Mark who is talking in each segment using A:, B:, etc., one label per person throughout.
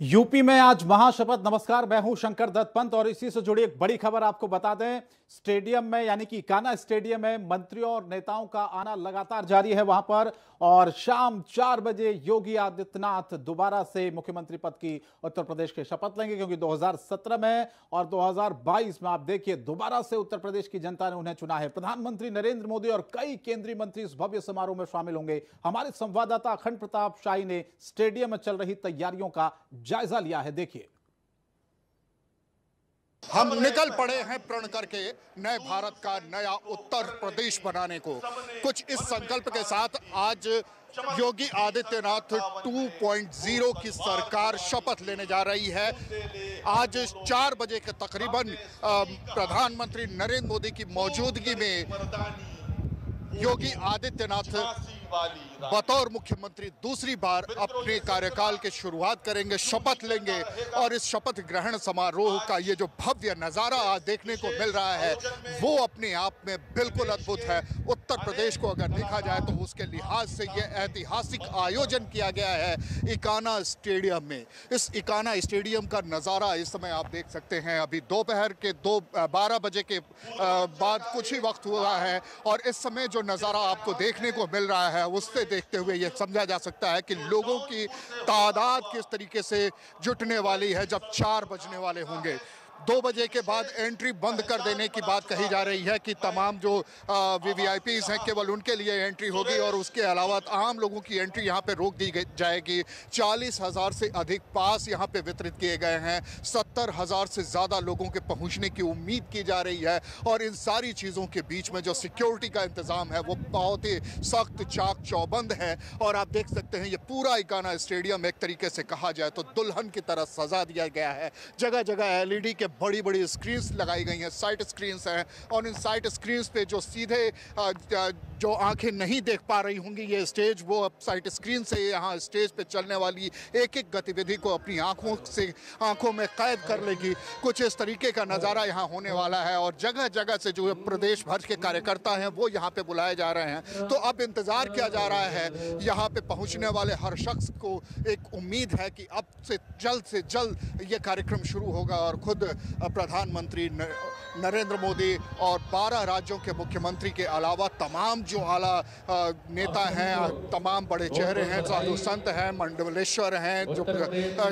A: UP में आज महाशपथ। नमस्कार, मैं हूं शंकर दत्त पंत और इसी से जुड़ी एक बड़ी खबर आपको बता दें। स्टेडियम में यानी कि इकाना स्टेडियम में मंत्रियों और नेताओं का आना लगातार जारी है वहां पर। और शाम 4 बजे योगी आदित्यनाथ दोबारा से मुख्यमंत्री पद की उत्तर प्रदेश के शपथ लेंगे, क्योंकि 2017 में और 2022 में आप देखिए दोबारा से उत्तर प्रदेश की जनता ने उन्हें चुना है। प्रधानमंत्री नरेंद्र मोदी और कई केंद्रीय मंत्री इस भव्य समारोह में शामिल होंगे। हमारे संवाददाता अखंड प्रताप शाही ने स्टेडियम में चल रही तैयारियों का जायजा लिया है। देखिए,
B: हम निकल पड़े हैं प्रण करके नए भारत का नया उत्तर प्रदेश बनाने को। कुछ इस संकल्प के साथ आज योगी आदित्यनाथ 2.0 की सरकार शपथ लेने जा रही है। आज 4 बजे के तकरीबन प्रधानमंत्री नरेंद्र मोदी की मौजूदगी में योगी आदित्यनाथ बतौर मुख्यमंत्री दूसरी बार अपने कार्यकाल के शुरुआत करेंगे, शपथ लेंगे। और इस शपथ ग्रहण समारोह का ये जो भव्य नजारा आज देखने को मिल रहा है वो अपने आप में बिल्कुल अद्भुत है। उत्तर प्रदेश को अगर देखा जाए तो उसके लिहाज से ये ऐतिहासिक आयोजन किया गया है इकाना स्टेडियम में। इस इकाना स्टेडियम का नजारा इस समय आप देख सकते हैं। अभी दोपहर के 12 बजे के बाद कुछ ही वक्त हुआ है और इस समय जो नजारा आपको देखने को मिल रहा है उससे देखते हुए यह समझा जा सकता है कि लोगों की तादाद किस तरीके से जुटने वाली है जब 4 बजने वाले होंगे। 2 बजे के बाद एंट्री बंद कर देने की बात कही जा रही है कि तमाम जो वीवीआईपीज़ हैं केवल उनके लिए एंट्री होगी और उसके अलावा आम लोगों की एंट्री यहां पे रोक दी जाएगी। 40,000 से अधिक पास यहां पे वितरित किए गए हैं। 70,000 से ज़्यादा लोगों के पहुंचने की उम्मीद की जा रही है। और इन सारी चीज़ों के बीच में जो सिक्योरिटी का इंतज़ाम है वो बहुत ही सख्त चाक चौबंद है। और आप देख सकते हैं ये पूरा इकाना स्टेडियम एक तरीके से कहा जाए तो दुल्हन की तरह सजा दिया गया है। जगह जगह LED के बड़ी बड़ी स्क्रीन्स लगाई गई हैं, साइट स्क्रीन्स हैं। और इन साइट स्क्रीन्स पे जो सीधे जो आंखें नहीं देख पा रही होंगी ये स्टेज, वो अब साइट स्क्रीन से यहाँ स्टेज पे चलने वाली एक एक गतिविधि को अपनी आंखों में कैद कर लेगी। कुछ इस तरीके का नज़ारा यहाँ होने वाला है। और जगह जगह से जो प्रदेश भर के कार्यकर्ता हैं वो यहाँ पे बुलाए जा रहे हैं। तो अब इंतज़ार किया जा रहा है यहाँ पे पहुँचने वाले हर शख्स को। एक उम्मीद है कि अब से जल्द ये कार्यक्रम शुरू होगा और खुद प्रधानमंत्री नरेंद्र मोदी और 12 राज्यों के मुख्यमंत्री के अलावा तमाम जो आला नेता हैं, तमाम बड़े चेहरे हैं, साधु संत हैं, मंडलेश्वर हैं, जो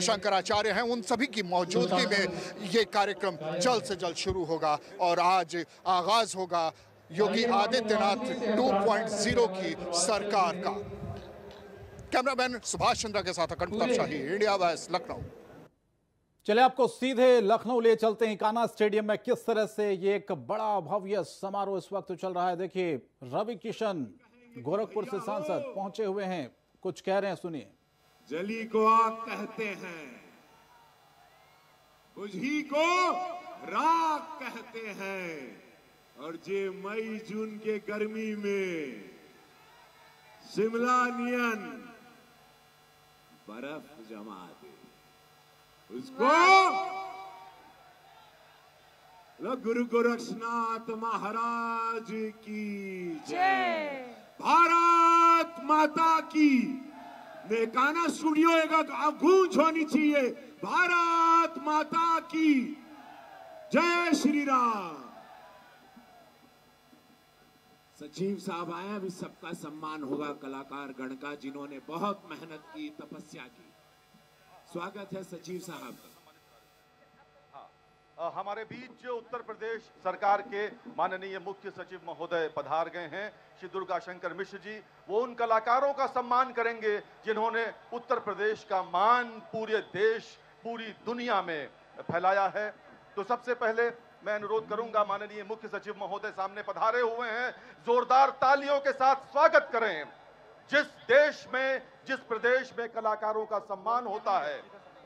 B: शंकराचार्य हैं, उन सभी की मौजूदगी में ये कार्यक्रम जल्द से जल्द शुरू होगा। और आज आगाज होगा योगी आदित्यनाथ 2.0 की सरकार का। कैमरामैन सुभाष चंद्रा के साथ अखंड प्रताप शाही, इंडिया वॉइस, लखनऊ।
A: चले आपको सीधे लखनऊ ले चलते हैं। इकाना स्टेडियम में किस तरह से ये एक बड़ा भव्य समारोह इस वक्त चल रहा है। देखिए, रवि किशन गोरखपुर से सांसद पहुंचे हुए हैं, कुछ कह रहे हैं, सुनिए।
C: जली को आग कहते हैं, बुझी को राख कहते हैं, और जे मई जून के गर्मी में शिमला नियन बर्फ जमा दे उसको गुरु गोरक्षनाथ महाराज की जय। भारत माता की। इकाना स्टूडियो एक गूंज होनी चाहिए, भारत माता की जय श्री राम। सचिव साहब आए, अभी सबका सम्मान होगा कलाकार गण का जिन्होंने बहुत मेहनत की, तपस्या की। स्वागत है सचिव साहब।
D: हमारे बीच उत्तर प्रदेश सरकार के माननीय मुख्य सचिव महोदय पधार गए हैं, श्री दुर्गा शंकर मिश्र जी। वो उन कलाकारों का सम्मान करेंगे जिन्होंने उत्तर प्रदेश का मान पूरे देश, पूरी दुनिया में फैलाया है। तो सबसे पहले मैं अनुरोध करूंगा, माननीय मुख्य सचिव महोदय सामने पधारे हुए हैं, जोरदार तालियों के साथ स्वागत करें। जिस देश में, जिस प्रदेश में कलाकारों का सम्मान होता है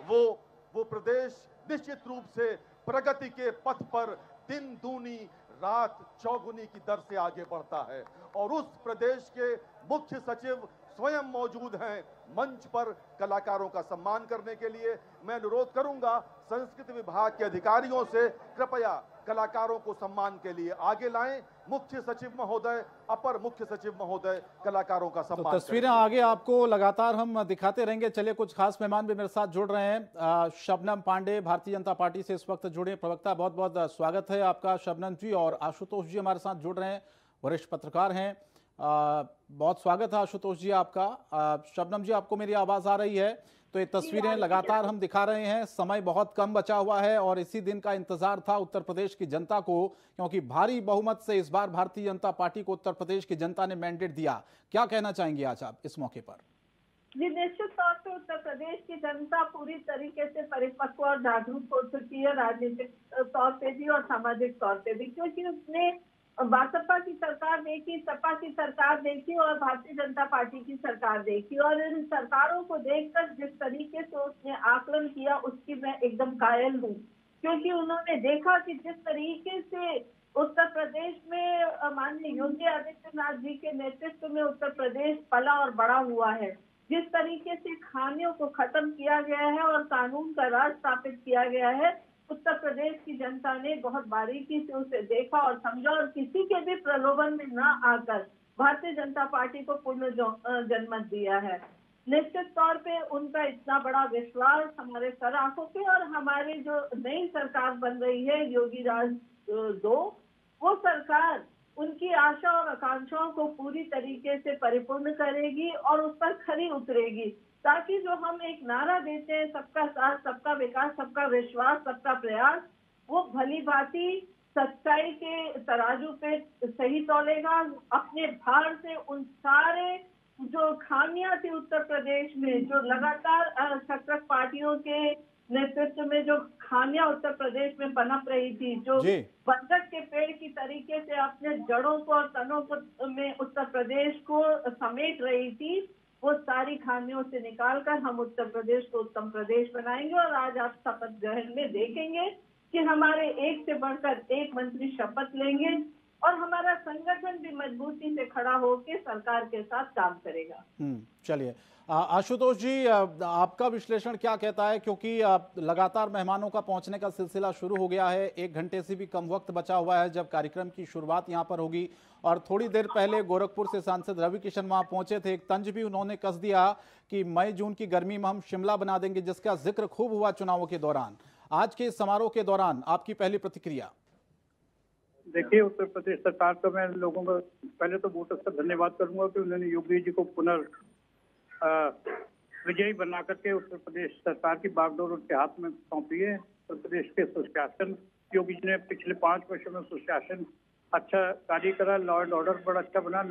D: वो प्रदेश निश्चित रूप से प्रगति के पथ पर दिन दूनी रात चौगुनी की दर से आगे बढ़ता है। और उस प्रदेश के मुख्य सचिव स्वयं मौजूद हैं मंच पर कलाकारों का सम्मान करने के लिए। मैं अनुरोध करूंगा संस्कृति विभाग के अधिकारियों से कृपया कलाकारों को सम्मान के लिए आगे लाएं। मुख्य सचिव महोदय, अपर मुख्य सचिव महोदय कलाकारों का सम्मान
A: तो तस्वीरें आगे आपको लगातार हम दिखाते रहेंगे। चलिए, कुछ खास मेहमान भी मेरे साथ जुड़ रहे हैं। शबनम पांडे भारतीय जनता पार्टी से इस वक्त जुड़े प्रवक्ता, बहुत बहुत स्वागत है आपका शबनम जी। और आशुतोष जी हमारे साथ जुड़ रहे हैं, वरिष्ठ पत्रकार हैं। बहुत स्वागत है आशुतोष जी आपका। शबनम जी, आपको मेरी आवाज आ रही है? तो ये तस्वीरें लगातार हम दिखा रहे हैं। समय बहुत कम बचा हुआ है और इसी दिन का इंतजार था उत्तर प्रदेश की जनता को, क्योंकि भारी बहुमत से इस बार भारतीय जनता पार्टी को उत्तर प्रदेश की जनता ने मैंडेट दिया। क्या कहना चाहेंगे आज आप इस मौके पर?
E: जी, निश्चित तौर पर उत्तर प्रदेश की जनता पूरी तरीके से परिपक्व और जागरूक हो चुकी है, राजनीतिक तौर पे भी और सामाजिक तौर पे भी, क्योंकि उसने भाजपा की सरकार देखी, सपा की सरकार देखी और भारतीय जनता पार्टी की सरकार देखी। और इन सरकारों को देखकर जिस तरीके से उसने आकलन किया उसकी मैं एकदम कायल हूँ, क्योंकि उन्होंने देखा कि जिस तरीके से उत्तर प्रदेश में माननीय योगी आदित्यनाथ जी के नेतृत्व में उत्तर प्रदेश पला और बड़ा हुआ है, जिस तरीके से खामियों को खत्म किया गया है और कानून का राज स्थापित किया गया है, उत्तर प्रदेश की जनता ने बहुत बारीकी से उसे देखा और समझा और किसी के भी प्रलोभन में न आकर भारतीय जनता पार्टी को पुनर्जन्म दिया है। निश्चित तौर पे उनका इतना बड़ा विश्वास हमारे सर आंखों पे और हमारी जो नई सरकार बन रही है योगी राज 2, वो सरकार उनकी आशा और आकांक्षाओं को पूरी तरीके से परिपूर्ण करेगी और उस पर खरी उतरेगी, ताकि जो हम एक नारा देते हैं सबका साथ, सबका विकास, सबका विश्वास, सबका प्रयास, वो भली भांति सच्चाई के तराजू पे सही तोलेगा। अपने भार से उन सारे जो खामियां थी उत्तर प्रदेश में, जो लगातार सशक्त पार्टियों के नेतृत्व में जो खामियां उत्तर प्रदेश में पनप रही थी, जो बंधक के पेड़ की तरीके से अपने जड़ों को और तनों को में उत्तर प्रदेश को समेट रही थी, वो सारी खामियों से निकालकर हम उत्तर प्रदेश को उत्तम प्रदेश बनाएंगे। और आज आप शपथ ग्रहण में देखेंगे कि हमारे एक से बढ़कर एक मंत्री शपथ लेंगे और हमारा संगठन भी मजबूती से खड़ा होकर सरकार के साथ काम करेगा।
A: चलिए, आशुतोष जी, आपका विश्लेषण क्या कहता है? क्योंकि लगातार मेहमानों का पहुंचने का सिलसिला शुरू हो गया है, 1 घंटे से भी कम वक्त बचा हुआ है जब कार्यक्रम की शुरुआत यहां पर होगी। और थोड़ी देर पहले गोरखपुर से सांसद रवि किशन वहां पहुंचे थे, एक तंज भी उन्होंने कस दिया कि मई जून की गर्मी में हम शिमला बना देंगे, जिसका जिक्र खूब हुआ चुनावों के दौरान। आज के समारोह के दौरान आपकी पहली प्रतिक्रिया?
F: देखिए, उत्तर प्रदेश सरकार का मैं लोगों का पहले तो वोटर्स का धन्यवाद करूंगा कि उन्होंने योगी जी को विजयी बना करके उत्तर प्रदेश सरकार की बागडोर उनके हाथ में सौंपी है। उत्तर प्रदेश के सुशासन, योगी जी ने पिछले 5 वर्षों में सुशासन अच्छा कार्य करा, लॉ एंड ऑर्डर बड़ा अच्छा बना,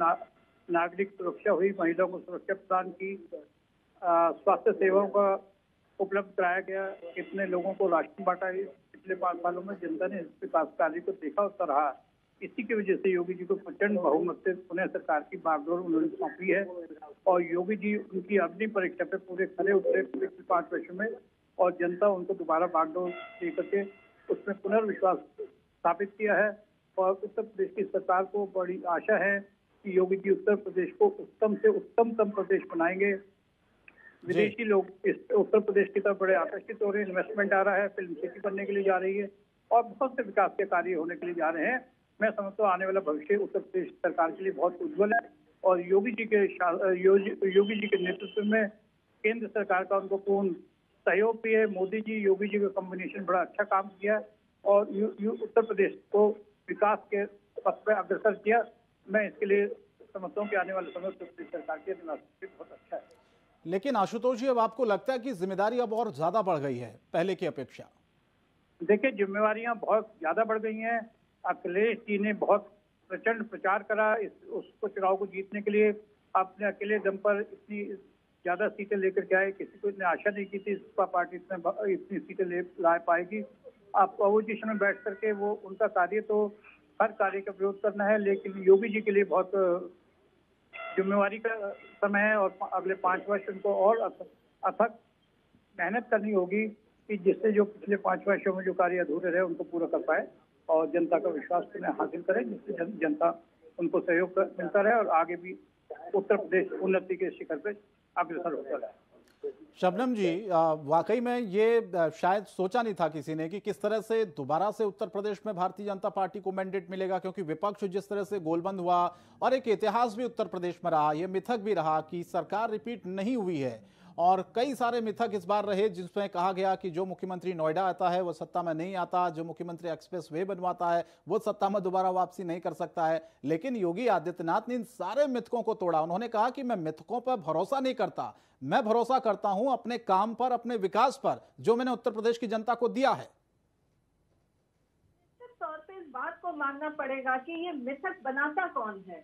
F: नागरिक सुरक्षा हुई, महिलाओं को सुरक्षा प्रदान की, स्वास्थ्य सेवाओं का उपलब्ध कराया गया, कितने लोगों को राशन बांटा। पिछले 5 सालों में जनता ने इस विकास कार्य को देखा और सराहा। इसी की वजह से योगी जी को प्रचंड बहुमत से पुनः सरकार की बागडोर उन्होंने सौंपी है और योगी जी उनकी अग्नि परीक्षा पे पूरे खरे उतरे पिछले 5 वर्षों में और जनता उनको दोबारा बागडोर देकर के उसमें पुनर्विश्वास स्थापित किया है। और उत्तर प्रदेश की सरकार को बड़ी आशा है कि योगी जी उत्तर प्रदेश को उत्तम से उत्तमतम प्रदेश बनाएंगे। विदेशी लोग इस उत्तर प्रदेश की तरफ बड़े आकर्षित हो रहे हैं, इन्वेस्टमेंट आ रहा है, फिल्म सिटी बनने के लिए जा रही है और बहुत से विकास के कार्य होने के लिए जा रहे हैं। मैं समझता हूँ आने वाला भविष्य उत्तर प्रदेश सरकार के लिए बहुत उज्जवल है और योगी जी के नेतृत्व में केंद्र सरकार का उनको पूर्ण सहयोग भी है। मोदी जी योगी जी का कॉम्बिनेशन बड़ा अच्छा काम किया और उत्तर प्रदेश को विकास के पथ पर अग्रसर किया। मैं इसके लिए समझता हूँ कि आने वाले समय उत्तर प्रदेश सरकार के बहुत अच्छा है।
A: लेकिन आशुतोष जी, अब आपको लगता है कि जिम्मेदारी अब और ज्यादा बढ़ गई है पहले की अपेक्षा?
F: देखिए, जिम्मेवारियां बहुत ज्यादा बढ़ गई हैं। अखिलेश जी ने बहुत प्रचंड प्रचार करा उसको चुनाव को जीतने के लिए, अपने अकेले दम पर इतनी ज्यादा सीटें लेकर के आए, किसी को इतनी आशा नहीं की थी सपा पार्टी इतनी सीटें ला पाएगी। आप अपोजिशन में बैठ करके वो उनका कार्य तो हर कार्य का विरोध करना है, लेकिन योगी जी के लिए बहुत जिम्मेवारी का समय है और अगले 5 वर्ष उनको और अथक मेहनत करनी होगी कि जिससे जो पिछले 5 वर्षों में जो कार्य अधूरे रहे उनको पूरा कर पाए और जनता का विश्वास उन्हें हासिल करें, जिससे जनता उनको सहयोग मिलता रहे और आगे भी उत्तर प्रदेश उन्नति के शिखर पे अग्रसर होता रहे।
A: शबनम जी, वाकई में ये शायद सोचा नहीं था किसी ने कि किस तरह से दोबारा से उत्तर प्रदेश में भारतीय जनता पार्टी को मैंडेट मिलेगा, क्योंकि विपक्ष जिस तरह से गोलबंद हुआ और एक इतिहास भी उत्तर प्रदेश में रहा, ये मिथक भी रहा कि सरकार रिपीट नहीं हुई है। और कई सारे मिथक इस बार रहे जिसमें कहा गया कि जो मुख्यमंत्री नोएडा आता है वो सत्ता में नहीं आता, जो मुख्यमंत्री एक्सप्रेस वे बनवाता है वो सत्ता में दोबारा वापसी नहीं कर सकता है। लेकिन योगी आदित्यनाथ ने इन सारे मिथकों को तोड़ा। उन्होंने कहा कि मैं मिथकों पर भरोसा नहीं करता, मैं भरोसा करता हूं अपने काम पर, अपने विकास पर, जो मैंने उत्तर प्रदेश की जनता को दिया है।
E: निश्चित तौर पे इस बात को मानना पड़ेगा कि ये मिथक बनाता कौन है,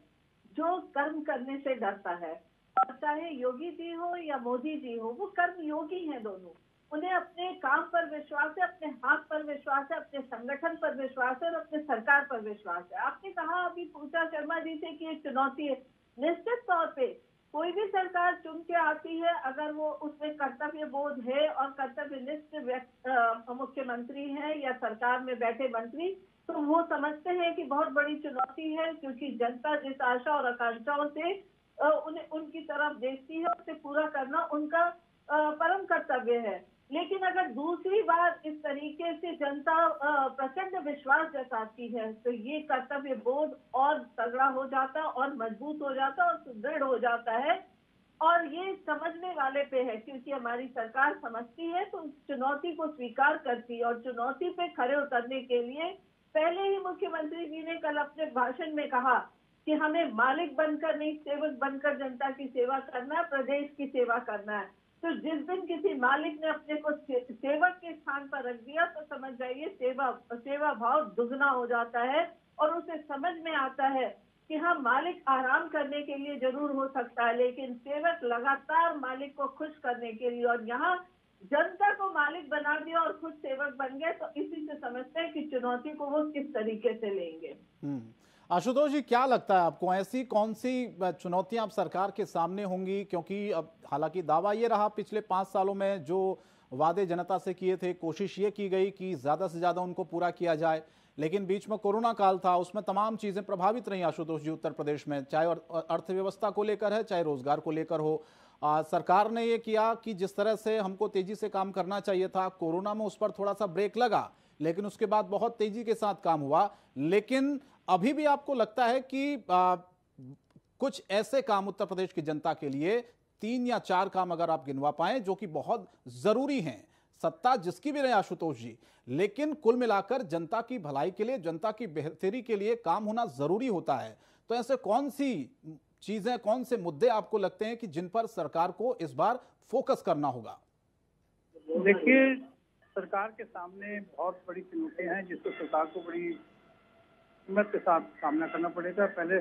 E: जो कर्म करने से डरता है। और चाहे योगी जी हो या मोदी जी हो, वो कर्म योगी हैं दोनों। उन्हें अपने काम पर विश्वास है, अपने हाथ पर विश्वास है, अपने संगठन पर विश्वास है और अपने सरकार पर विश्वास है। आपने कहा, अभी पूछा शर्मा जी से कि एक चुनौती है। निश्चित तौर पे कोई भी सरकार चुन के आती है, अगर वो उसमें कर्तव्य बोध है और कर्तव्यनिष्ठ मुख्यमंत्री है या सरकार में बैठे मंत्री, तो वो समझते हैं कि बहुत बड़ी चुनौती है, क्योंकि जनता जिस आशा और आकांक्षाओं से उन्हें उनकी तरफ देखती है, उसे पूरा करना उनका परम कर्तव्य है। लेकिन अगर दूसरी बार इस तरीके से जनता प्रचंड विश्वास जताती है, तो ये कर्तव्य बोध और तगड़ा हो जाता और मजबूत हो जाता और सुदृढ़ हो जाता है। और ये समझने वाले पे है, क्योंकि हमारी सरकार समझती है तो उस चुनौती को स्वीकार करती है। और चुनौती पे खड़े उतरने के लिए पहले ही मुख्यमंत्री जी ने कल अपने भाषण में कहा कि हमें मालिक बनकर नहीं, सेवक बनकर जनता की सेवा करना है, प्रदेश की सेवा करना है। तो जिस दिन किसी मालिक ने अपने को सेवक के स्थान पर रख दिया, तो समझ जाइए सेवा भाव दुगना हो जाता है और उसे समझ में आता है कि हाँ, मालिक आराम करने के लिए जरूर हो सकता है, लेकिन सेवक लगातार मालिक को खुश करने के लिए। और यहाँ जनता को मालिक बना दिया और खुद सेवक बन गए, तो इसी से समझते हैं कि चुनौती को वो किस तरीके से लेंगे।
A: आशुतोष जी, क्या लगता है आपको, ऐसी कौन सी चुनौतियां अब सरकार के सामने होंगी? क्योंकि अब हालांकि दावा ये रहा पिछले 5 सालों में जो वादे जनता से किए थे, कोशिश ये की गई कि ज्यादा से ज्यादा उनको पूरा किया जाए, लेकिन बीच में कोरोना काल था, उसमें तमाम चीजें प्रभावित रही आशुतोष जी उत्तर प्रदेश में, चाहे अर्थव्यवस्था को लेकर है, चाहे रोजगार को लेकर हो। सरकार ने ये किया कि जिस तरह से हमको तेजी से काम करना चाहिए था, कोरोना में उस पर थोड़ा सा ब्रेक लगा, लेकिन उसके बाद बहुत तेजी के साथ काम हुआ। लेकिन अभी भी आपको लगता है कि कुछ ऐसे काम उत्तर प्रदेश की जनता के लिए 3 या 4 काम अगर आप गिनवा पाएं जो कि बहुत जरूरी हैं, सत्ता जिसकी भी रहे आशुतोष जी, लेकिन कुल मिलाकर जनता की भलाई के लिए, जनता की बेहतरी के लिए काम होना जरूरी होता है, तो ऐसे कौन सी चीजें, कौन से मुद्दे आपको लगते हैं कि जिन पर सरकार को इस बार फोकस करना होगा?
F: देखिए, सरकार के सामने बहुत बड़ी चुनौतियां हैं जिसको सरकार को बड़ी हिम्मत के साथ सामना करना पड़ेगा। पहले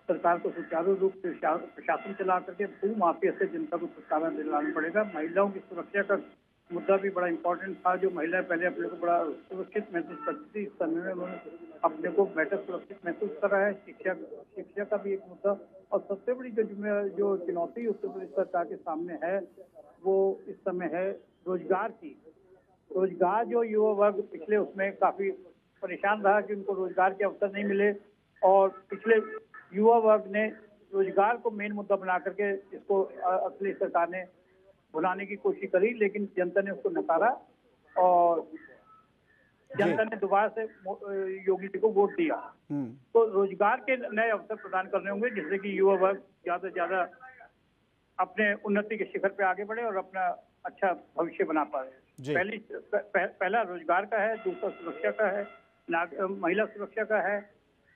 F: सरकार को सुचारू रूप से प्रशासन चला करके भू माफिया से जनता को छुटकारा दिलाना पड़ेगा। महिलाओं की सुरक्षा का मुद्दा भी बड़ा इम्पोर्टेंट था। जो महिलाएं पहले अपने को बड़ा सुरक्षित महसूस करती थी, इस समय में उन्होंने अपने को बेहतर सुरक्षित महसूस करा है। शिक्षा का भी एक मुद्दा। और सबसे बड़ी जो चुनौती उत्तर प्रदेश सरकार के सामने है, वो इस समय है रोजगार की। रोजगार, जो युवा वर्ग पिछले उसमें काफी परेशान रहा कि उनको रोजगार के अवसर नहीं मिले, और पिछले युवा वर्ग ने रोजगार को मेन मुद्दा बना करके इसको अखिलेश सरकार ने भुलाने की कोशिश करी, लेकिन जनता ने उसको नकारा और जनता ने दोबारा से योगी जी को वोट दिया। तो रोजगार के नए अवसर प्रदान करने होंगे जिससे कि युवा वर्ग ज्यादा से ज्यादा अपने उन्नति के शिखर पे आगे बढ़े और अपना अच्छा भविष्य बना पाए। पहला रोजगार का है, दूसरा सुरक्षा का है, महिला सुरक्षा का है,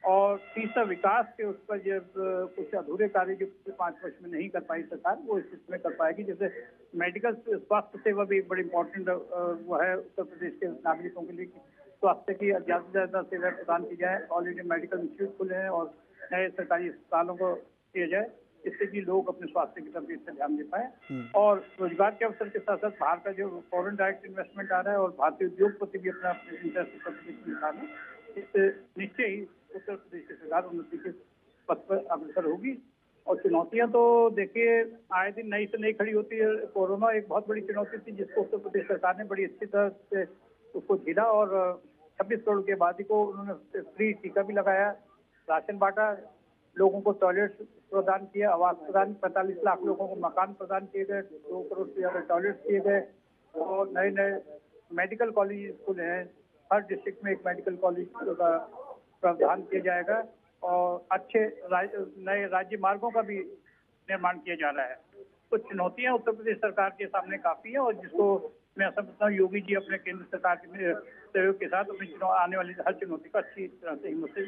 F: और तीसरा विकास के उस पर जब कुछ अधूरे कार्य जो 5 वर्ष में नहीं कर पाई सरकार, वो इस में कर पाएगी। जैसे मेडिकल स्वास्थ्य सेवा भी एक बड़ी इंपॉर्टेंट वो है उत्तर प्रदेश के नागरिकों के लिए, स्वास्थ्य की ज्यादा से ज्यादा सेवाएं प्रदान की जाए। ऑलरेडी मेडिकल इंस्टीट्यूट खुले हैं और नए सरकारी अस्पतालों को किया जाए, जिससे कि लोग अपने स्वास्थ्य की तरफ इससे ध्यान दे पाए। और रोजगार के अवसर के साथ साथ बाहर का जो फॉरेन डायरेक्ट इन्वेस्टमेंट आ रहा है और भारतीय उद्योगपति भी अपना इंटरेस्ट उत्तर प्रदेश में दिखा रहे हैं, इससे निश्चय ही उत्तर प्रदेश की सरकार उन्नति के पथ पर अग्रसर होगी। और चुनौतियां तो देखिए आए दिन नई से नई खड़ी होती है। कोरोना एक बहुत बड़ी चुनौती थी जिसको उत्तर प्रदेश सरकार ने बड़ी अच्छी तरह से उसको झेला, और 26 करोड़ की आबादी को उन्होंने फ्री टीका भी लगाया, राशन बांटा, लोगों को टॉयलेट प्रदान किए, आवास प्रदान, 45 लाख लोगों को मकान प्रदान किए गए, 2 करोड़ से ज्यादा टॉयलेट किए गए और नए नए मेडिकल कॉलेज खुले हैं। हर डिस्ट्रिक्ट में एक मेडिकल कॉलेज का प्रावधान किया जाएगा और अच्छे नए राज्य मार्गों का भी निर्माण किया जा रहा है। कुछ चुनौतियां उत्तर प्रदेश सरकार के सामने काफी है और जिसको मैं समझता हूँ योगी जी अपने केंद्र सरकार के सहयोग के साथ अपनी आने वाली हर चुनौती का अच्छी तरह से हिम्मत से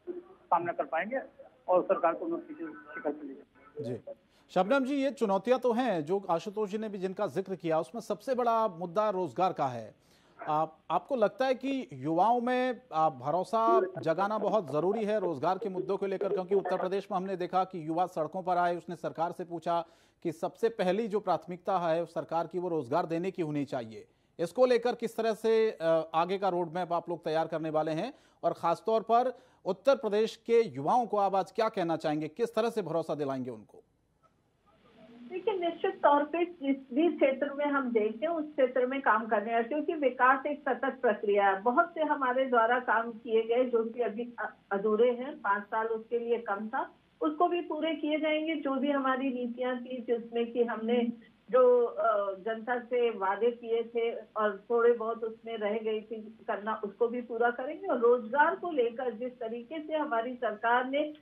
F: सामना कर पाएंगे और सरकार को उन्नति के शिखर पर ले जाएंगे।
A: जी शबनम जी, ये चुनौतियां तो हैं जो आशुतोष जी ने भी जिनका जिक्र किया, उसमें सबसे बड़ा मुद्दा रोजगार का है। आपको लगता है कि युवाओं में भरोसा जगाना बहुत जरूरी है रोजगार के मुद्दों को लेकर, क्योंकि उत्तर प्रदेश में हमने देखा कि युवा सड़कों पर आए, उसने सरकार से पूछा कि सबसे पहली जो प्राथमिकता है सरकार की वो रोजगार देने की होनी चाहिए। इसको लेकर किस तरह से आगे का रोड मैप आप लोग तैयार करने वाले हैं और खासतौर पर उत्तर प्रदेश के युवाओं को आप आज क्या कहना चाहेंगे, किस तरह से भरोसा दिलाएंगे उनको?
E: देखिए, निश्चित तौर पे जिस भी क्षेत्र में हम देखते हैं उस क्षेत्र में काम करने हैं, क्योंकि विकास एक सतत प्रक्रिया है। बहुत से हमारे द्वारा काम किए गए जो कि अभी अधूरे हैं, 5 साल उसके लिए कम था, उसको भी पूरे किए जाएंगे। जो भी हमारी नीतियां थी जिसमें कि हमने जो जनता से वादे किए थे और थोड़े बहुत उसमें रह गई थी करना, उसको भी पूरा करेंगे। और रोजगार को लेकर जिस तरीके से हमारी सरकार ने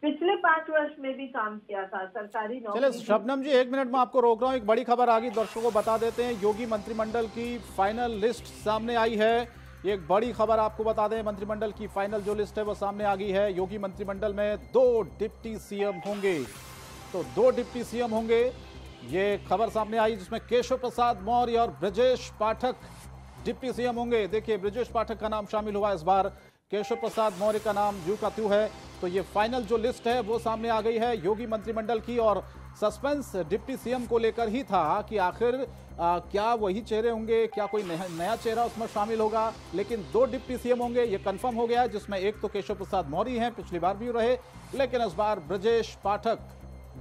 E: पिछले 5 वर्ष में भी काम किया था, सरकारी नौकरी।
A: चलिए शबनम जी, 1 मिनट में आपको रोक रहा हूं, एक बड़ी खबर आ गई, दर्शकों को बता देते हैं। योगी मंत्रिमंडल की फाइनल लिस्ट सामने आई है। एक बड़ी खबर आपको बता दें, मंत्रिमंडल की फाइनल जो लिस्ट है वो सामने आ गई है। योगी मंत्रिमंडल में 2 डिप्टी सीएम होंगे, तो 2 डिप्टी सीएम होंगे, ये खबर सामने आई, जिसमें केशव प्रसाद मौर्य और ब्रजेश पाठक डिप्टी सीएम होंगे। देखिए, ब्रजेश पाठक का नाम शामिल हुआ इस बार, केशव प्रसाद मौर्य का नाम यूं का त्यों है। तो ये फाइनल जो लिस्ट है वो सामने आ गई है योगी मंत्रिमंडल की। और सस्पेंस डिप्टी सीएम को लेकर ही था कि आखिर क्या वही चेहरे होंगे, क्या कोई नया चेहरा उसमें शामिल होगा। लेकिन 2 डिप्टी सीएम होंगे, ये कंफर्म हो गया है, जिसमें एक तो केशव प्रसाद मौर्य हैं, पिछली बार भी रहे, लेकिन इस बार ब्रजेश पाठक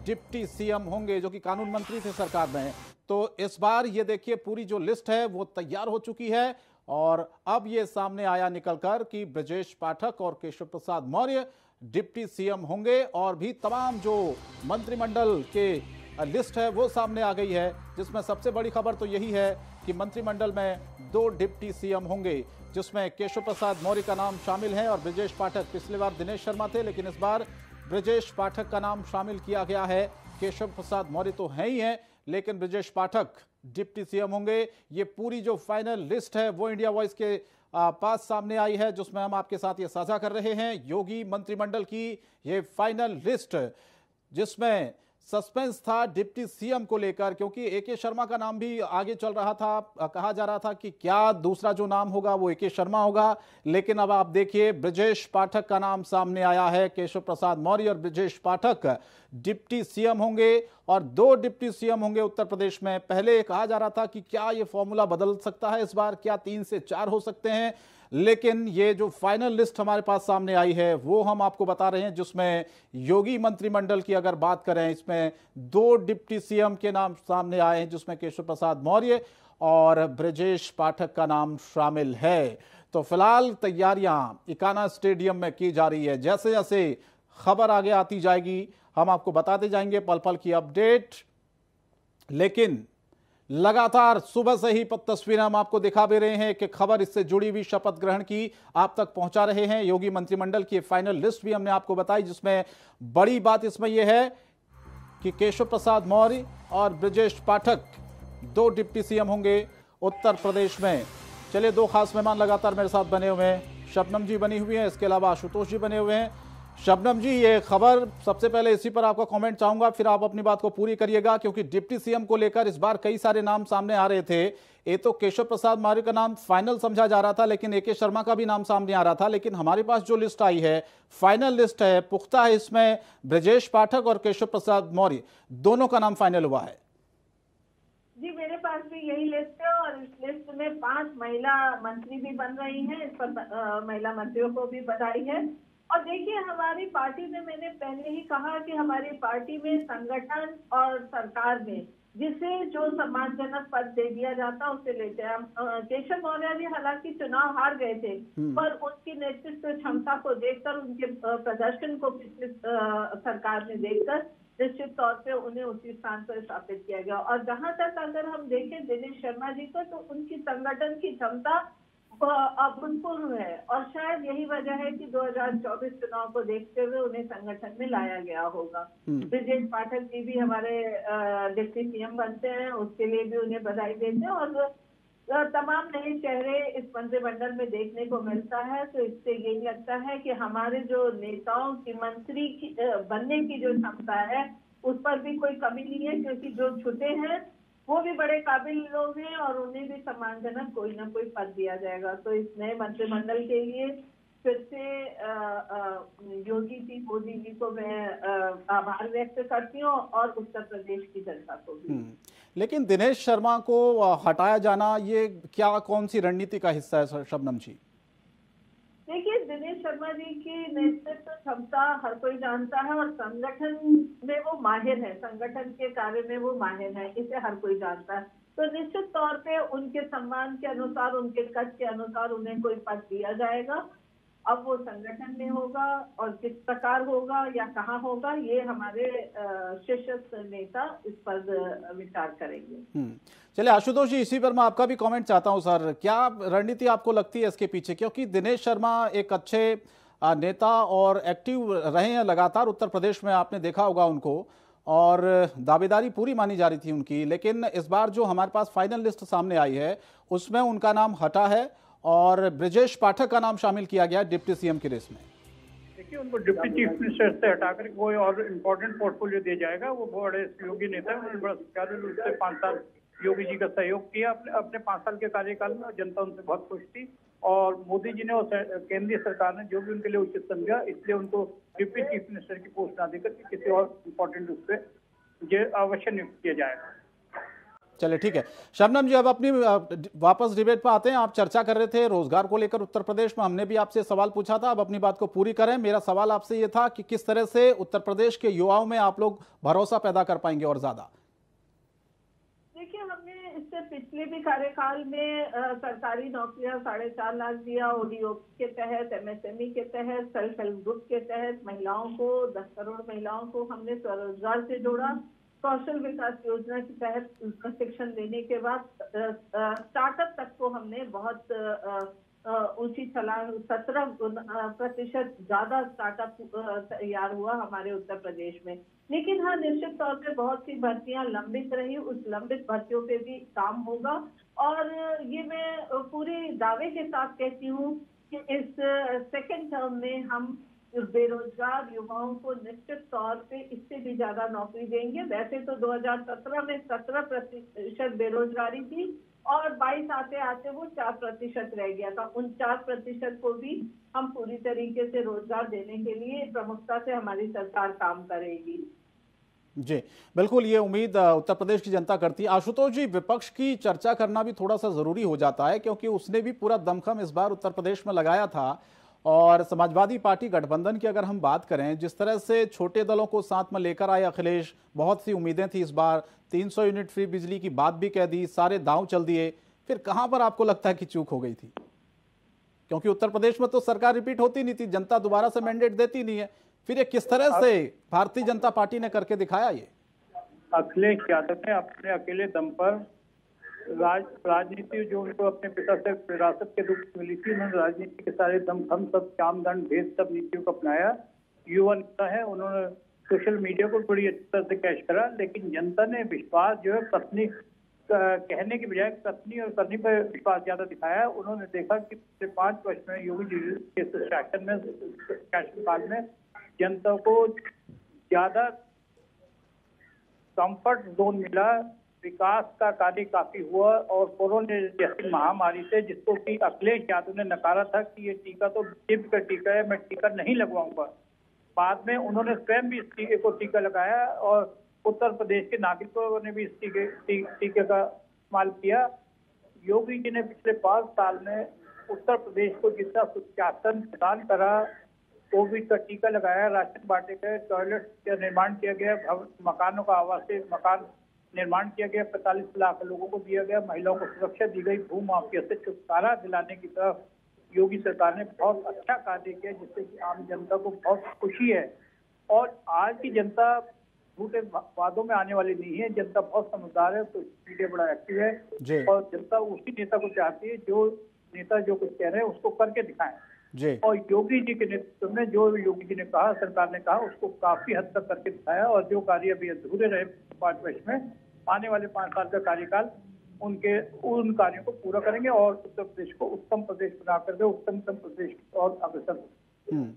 A: डिप्टी सीएम होंगे जो कि कानून मंत्री थे सरकार में। तो इस बार ये देखिए पूरी जो लिस्ट है वो तैयार हो चुकी है और अब ये सामने आया निकलकर कि ब्रजेश पाठक और केशव प्रसाद मौर्य डिप्टी सीएम होंगे। और भी तमाम जो मंत्रिमंडल के लिस्ट है वो सामने आ गई है, जिसमें सबसे बड़ी खबर तो यही है कि मंत्रिमंडल में 2 डिप्टी सीएम होंगे, जिसमें केशव प्रसाद मौर्य का नाम शामिल है और ब्रजेश पाठक, पिछली बार दिनेश शर्मा थे लेकिन इस बार ब्रजेश पाठक का नाम शामिल किया गया है। केशव प्रसाद मौर्य तो है ही हैं, लेकिन ब्रजेश पाठक डिप्टी सीएम होंगे। ये पूरी जो फाइनल लिस्ट है वो इंडिया वॉइस के पास सामने आई है, जिसमें हम आपके साथ ये साझा कर रहे हैं। योगी मंत्रिमंडल की ये फाइनल लिस्ट, जिसमें सस्पेंस था डिप्टी सीएम को लेकर, क्योंकि एके शर्मा का नाम भी आगे चल रहा था, कहा जा रहा था कि क्या दूसरा जो नाम होगा वो एके शर्मा होगा। लेकिन अब आप देखिए ब्रजेश पाठक का नाम सामने आया है। केशव प्रसाद मौर्य और ब्रजेश पाठक डिप्टी सीएम होंगे और 2 डिप्टी सीएम होंगे उत्तर प्रदेश में। पहले कहा जा रहा था कि क्या ये फॉर्मूला बदल सकता है इस बार, क्या 3 से 4 हो सकते हैं, लेकिन ये जो फाइनल लिस्ट हमारे पास सामने आई है वो हम आपको बता रहे हैं, जिसमें योगी मंत्रिमंडल की अगर बात करें, इसमें 2 डिप्टी सीएम के नाम सामने आए हैं, जिसमें केशव प्रसाद मौर्य और ब्रजेश पाठक का नाम शामिल है। तो फिलहाल तैयारियां इकाना स्टेडियम में की जा रही है। जैसे जैसे खबर आगे आती जाएगी हम आपको बताते जाएंगे पल पल की अपडेट। लेकिन लगातार सुबह से ही तस्वीरें हम आपको दिखा भी रहे हैं कि खबर इससे जुड़ी हुई शपथ ग्रहण की आप तक पहुंचा रहे हैं। योगी मंत्रिमंडल की फाइनल लिस्ट भी हमने आपको बताई, जिसमें बड़ी बात इसमें यह है कि केशव प्रसाद मौर्य और ब्रजेश पाठक 2 डिप्टी सीएम होंगे उत्तर प्रदेश में। चलिए, 2 खास मेहमान लगातार मेरे साथ बने हुए हैं। शबनम जी बनी हुई हैं, इसके अलावा आशुतोष जी बने हुए हैं। शबनम जी, ये खबर सबसे पहले इसी पर आपका कमेंट चाहूंगा, फिर आप अपनी बात को पूरी करिएगा, क्योंकि डिप्टी सीएम को लेकर इस बार कई सारे नाम सामने आ रहे थे। ये तो केशव प्रसाद मौर्य का नाम फाइनल समझा जा रहा था, लेकिन एके शर्मा का भी नाम सामने आ रहा था। लेकिन हमारे पास जो लिस्ट आई है, फाइनल लिस्ट है, पुख्ता है, इसमें ब्रजेश पाठक और केशव प्रसाद मौर्य दोनों का नाम फाइनल हुआ है।
E: जी, मेरे पास भी यही लिस्ट है और इस लिस्ट में 5 महिला मंत्री भी बन रही हैं। इस पर महिला मंत्रियों को भी बधाई है। और देखिए, हमारी पार्टी में, मैंने पहले ही कहा कि हमारी पार्टी में संगठन और सरकार में जिसे जो सम्मानजनक पद दे दिया जाता उसे लेते हैं। केशव मौर्य जी हालांकि चुनाव हार गए थे, पर उनकी नेतृत्व क्षमता को देखकर, उनके प्रदर्शन को पिछली सरकार में देखकर निश्चित तौर पे उन्हें उसी स्थान पर स्थापित किया गया। और जहां तक अगर हम देखें दिनेश शर्मा जी को, तो उनकी संगठन की क्षमता अभूतपूर्व है और शायद यही वजह है कि 2024 चुनाव को देखते हुए उन्हें संगठन में लाया गया होगा। ब्रजेश पाठक जी भी हमारे डिप्टी सीएम बनते हैं, उसके लिए भी उन्हें बधाई देते हैं। और तमाम नए चेहरे इस मंत्रिमंडल में देखने को मिलता है, तो इससे यही लगता है कि हमारे जो नेताओं की मंत्री की बनने की जो क्षमता है उस पर भी कोई कमी नहीं है, क्योंकि जो छुटे हैं वो भी बड़े काबिल लोग हैं और उन्हें भी सम्मानजनक कोई ना कोई पद दिया जाएगा। तो इस नए मंत्रिमंडल के लिए फिर से योगी जी, मोदी जी को मैं आभार व्यक्त करती हूँ और उत्तर प्रदेश की जनता को भी।
A: लेकिन दिनेश शर्मा को हटाया जाना, ये क्या कौन सी रणनीति का हिस्सा है शबनम जी?
E: देखिए, दिनेश शर्मा जी की नेतृत्व क्षमता हर कोई जानता है और संगठन में वो माहिर है, संगठन के कार्य में वो माहिर है, इसे हर कोई जानता है। तो निश्चित तौर पे उनके सम्मान के अनुसार, उनके कद के अनुसार उन्हें कोई पद दिया जाएगा। अब वो संगठन में होगा और किस प्रकार होगा या कहाँ होगा, ये हमारे शीर्ष नेता इस पर विचार करेंगे।
A: चलिए आशुतोष जी, इसी पर मैं आपका भी कमेंट चाहता हूं सर। क्या रणनीति आपको लगती है इसके पीछे? क्योंकि दिनेश शर्मा एक अच्छे नेता और एक्टिव रहे हैं लगातार उत्तर प्रदेश में, आपने देखा होगा उनको, और दावेदारी पूरी मानी जा रही थी उनकी। लेकिन इस बार जो हमारे पास फाइनल लिस्ट सामने आई है उसमें उनका नाम हटा है और ब्रजेश पाठक का नाम शामिल किया गया डिप्टी सीएम की रेस में।
F: देखिए, उनको डिप्टी चीफ मिनिस्टर से हटाकर कोई और इम्पोर्टेंट पोर्टफोलियो दिया जाएगा। वो बड़े सहयोगी नेता है, उन्होंने बड़ा सुचारू रूप से 5 साल योगी जी का सहयोग किया अपने 5 साल के कार्यकाल में। जनता उनसे बहुत खुश थी और मोदी जी ने और केंद्रीय सरकार ने जो भी उनके लिए उचित समझा, इसलिए उनको डिप्टी चीफ मिनिस्टर की पोस्ट ना देकर किसी और इम्पोर्टेंट रूप से अवश्य नियुक्त किया जाएगा।
A: चलिए ठीक है शबनम जी, अब अपनी वापस डिबेट पर आते हैं। आप चर्चा कर रहे थे रोजगार को लेकर उत्तर प्रदेश में, हमने भी आपसे सवाल पूछा था, अब अपनी बात को पूरी करें। मेरा सवाल आपसे ये था कि किस तरह से उत्तर प्रदेश के युवाओं में आप लोग भरोसा पैदा कर पाएंगे और ज्यादा?
E: देखिए, हमने इससे पिछले भी कार्यकाल में सरकारी नौकरियां 4.5 लाख दिया, ओडीओपी के तहत, एमएसएमई के तहत, सेल्फ हेल्प ग्रुप के तहत महिलाओं को 10 करोड़ महिलाओं को हमने स्वरोजगार से जोड़ा। कौशल विकास योजना के तहत प्रशिक्षण देने के बाद स्टार्टअप तक को हमने बहुत ऊंची छलांग, 17% ज्यादा स्टार्टअप तैयार हुआ हमारे उत्तर प्रदेश में। लेकिन हाँ, निश्चित तौर पे बहुत सी भर्तियां लंबित रही, उस लंबित भर्तियों पे भी काम होगा। और ये मैं पूरे दावे के साथ कहती हूँ कि इस सेकेंड टर्म में हम बेरोजगार युवाओं को निश्चित तौर पे इससे भी ज्यादा नौकरी देंगे। वैसे तो 2017 में 17% बेरोजगारी थी और 22 आते आते वो 4% रह गया था। उन 4% को भी हम पूरी तरीके से रोजगार देने के लिए प्रमुखता से हमारी सरकार काम करेगी।
A: जी बिल्कुल, ये उम्मीद उत्तर प्रदेश की जनता करती है। आशुतोष जी, विपक्ष की चर्चा करना भी थोड़ा सा जरूरी हो जाता है, क्योंकि उसने भी पूरा दमखम इस बार उत्तर प्रदेश में लगाया था। और समाजवादी पार्टी गठबंधन की अगर हम बात करें, जिस तरह से छोटे दलों को साथ में लेकर आए अखिलेश, बहुत सी उम्मीदें थी इस बार, 300 यूनिट फ्री बिजली की बात भी कह दी, सारे दांव चल दिए। फिर कहां पर आपको लगता है कि चूक हो गई थी? क्योंकि उत्तर प्रदेश में तो सरकार रिपीट होती नहीं थी, जनता दोबारा से मैंडेट देती नहीं है। फिर ये किस तरह से भारतीय जनता पार्टी ने करके दिखाया? ये
F: अखिलेश यादव ने अपने अकेले दम पर राजनीति जो उनको अपने पिता से विरासत के रूप में मिली थी, उन्होंने राजनीति के सारे दमखम, सब काम दंड भेद, सब नीतियों को अपनाया। युवा नेता है, उन्होंने सोशल मीडिया को बड़ी अच्छी तरह से कैश करा। लेकिन जनता ने विश्वास जो है पत्नी कहने की बजाय पत्नी और करनी पर विश्वास ज्यादा दिखाया। उन्होंने देखा कि पिछले 5 वर्ष में योगी जी के शासनकाल में जनता को ज्यादा कंफर्ट जोन मिला, विकास का कार्य काफी हुआ। और कोरोना जैसी महामारी से, जिसको कि अखिलेश यादव ने नकारा था कि ये टीका तो बीजेपी का टीका है, मैं टीका नहीं लगवाऊंगा, बाद में उन्होंने स्वयं भी इस टीके को टीका लगाया और उत्तर प्रदेश के नागरिकों ने भी इस टीके का इस्तेमाल किया। योगी जी ने पिछले 5 साल में उत्तर प्रदेश को जितना सुशासन प्रदान करा, कोविड का टीका लगाया, राशन बांटे गए, टॉयलेट का निर्माण किया गया, मकानों का आवासीय मकान निर्माण किया गया, 45 लाख लोगों को दिया गया, महिलाओं को सुरक्षा दी गई, भू माफिया से छुटकारा दिलाने की तरफ योगी सरकार ने बहुत अच्छा कार्य किया, जिससे कि आम जनता को बहुत खुशी है। और आज की जनता झूठे वादों में आने वाली नहीं है, जनता बहुत समझदार है, तो मीडिया बड़ा एक्टिव है और जनता उसी नेता को चाहती है जो नेता जो कुछ कह रहे हैं उसको करके दिखाएं। और योगी जी के नेतृत्व में जो योगी जी ने कहा, सरकार ने कहा, उसको काफी हद तक करके दिखाया। और जो कार्य अभी अधूरे रहे 5 वर्ष में, आने वाले 5 साल का कार्यकाल उन कार्यों को पूरा करेंगे और उत्तर प्रदेश को उत्तम प्रदेश बना करके उत्तम प्रदेश और अग्रसर।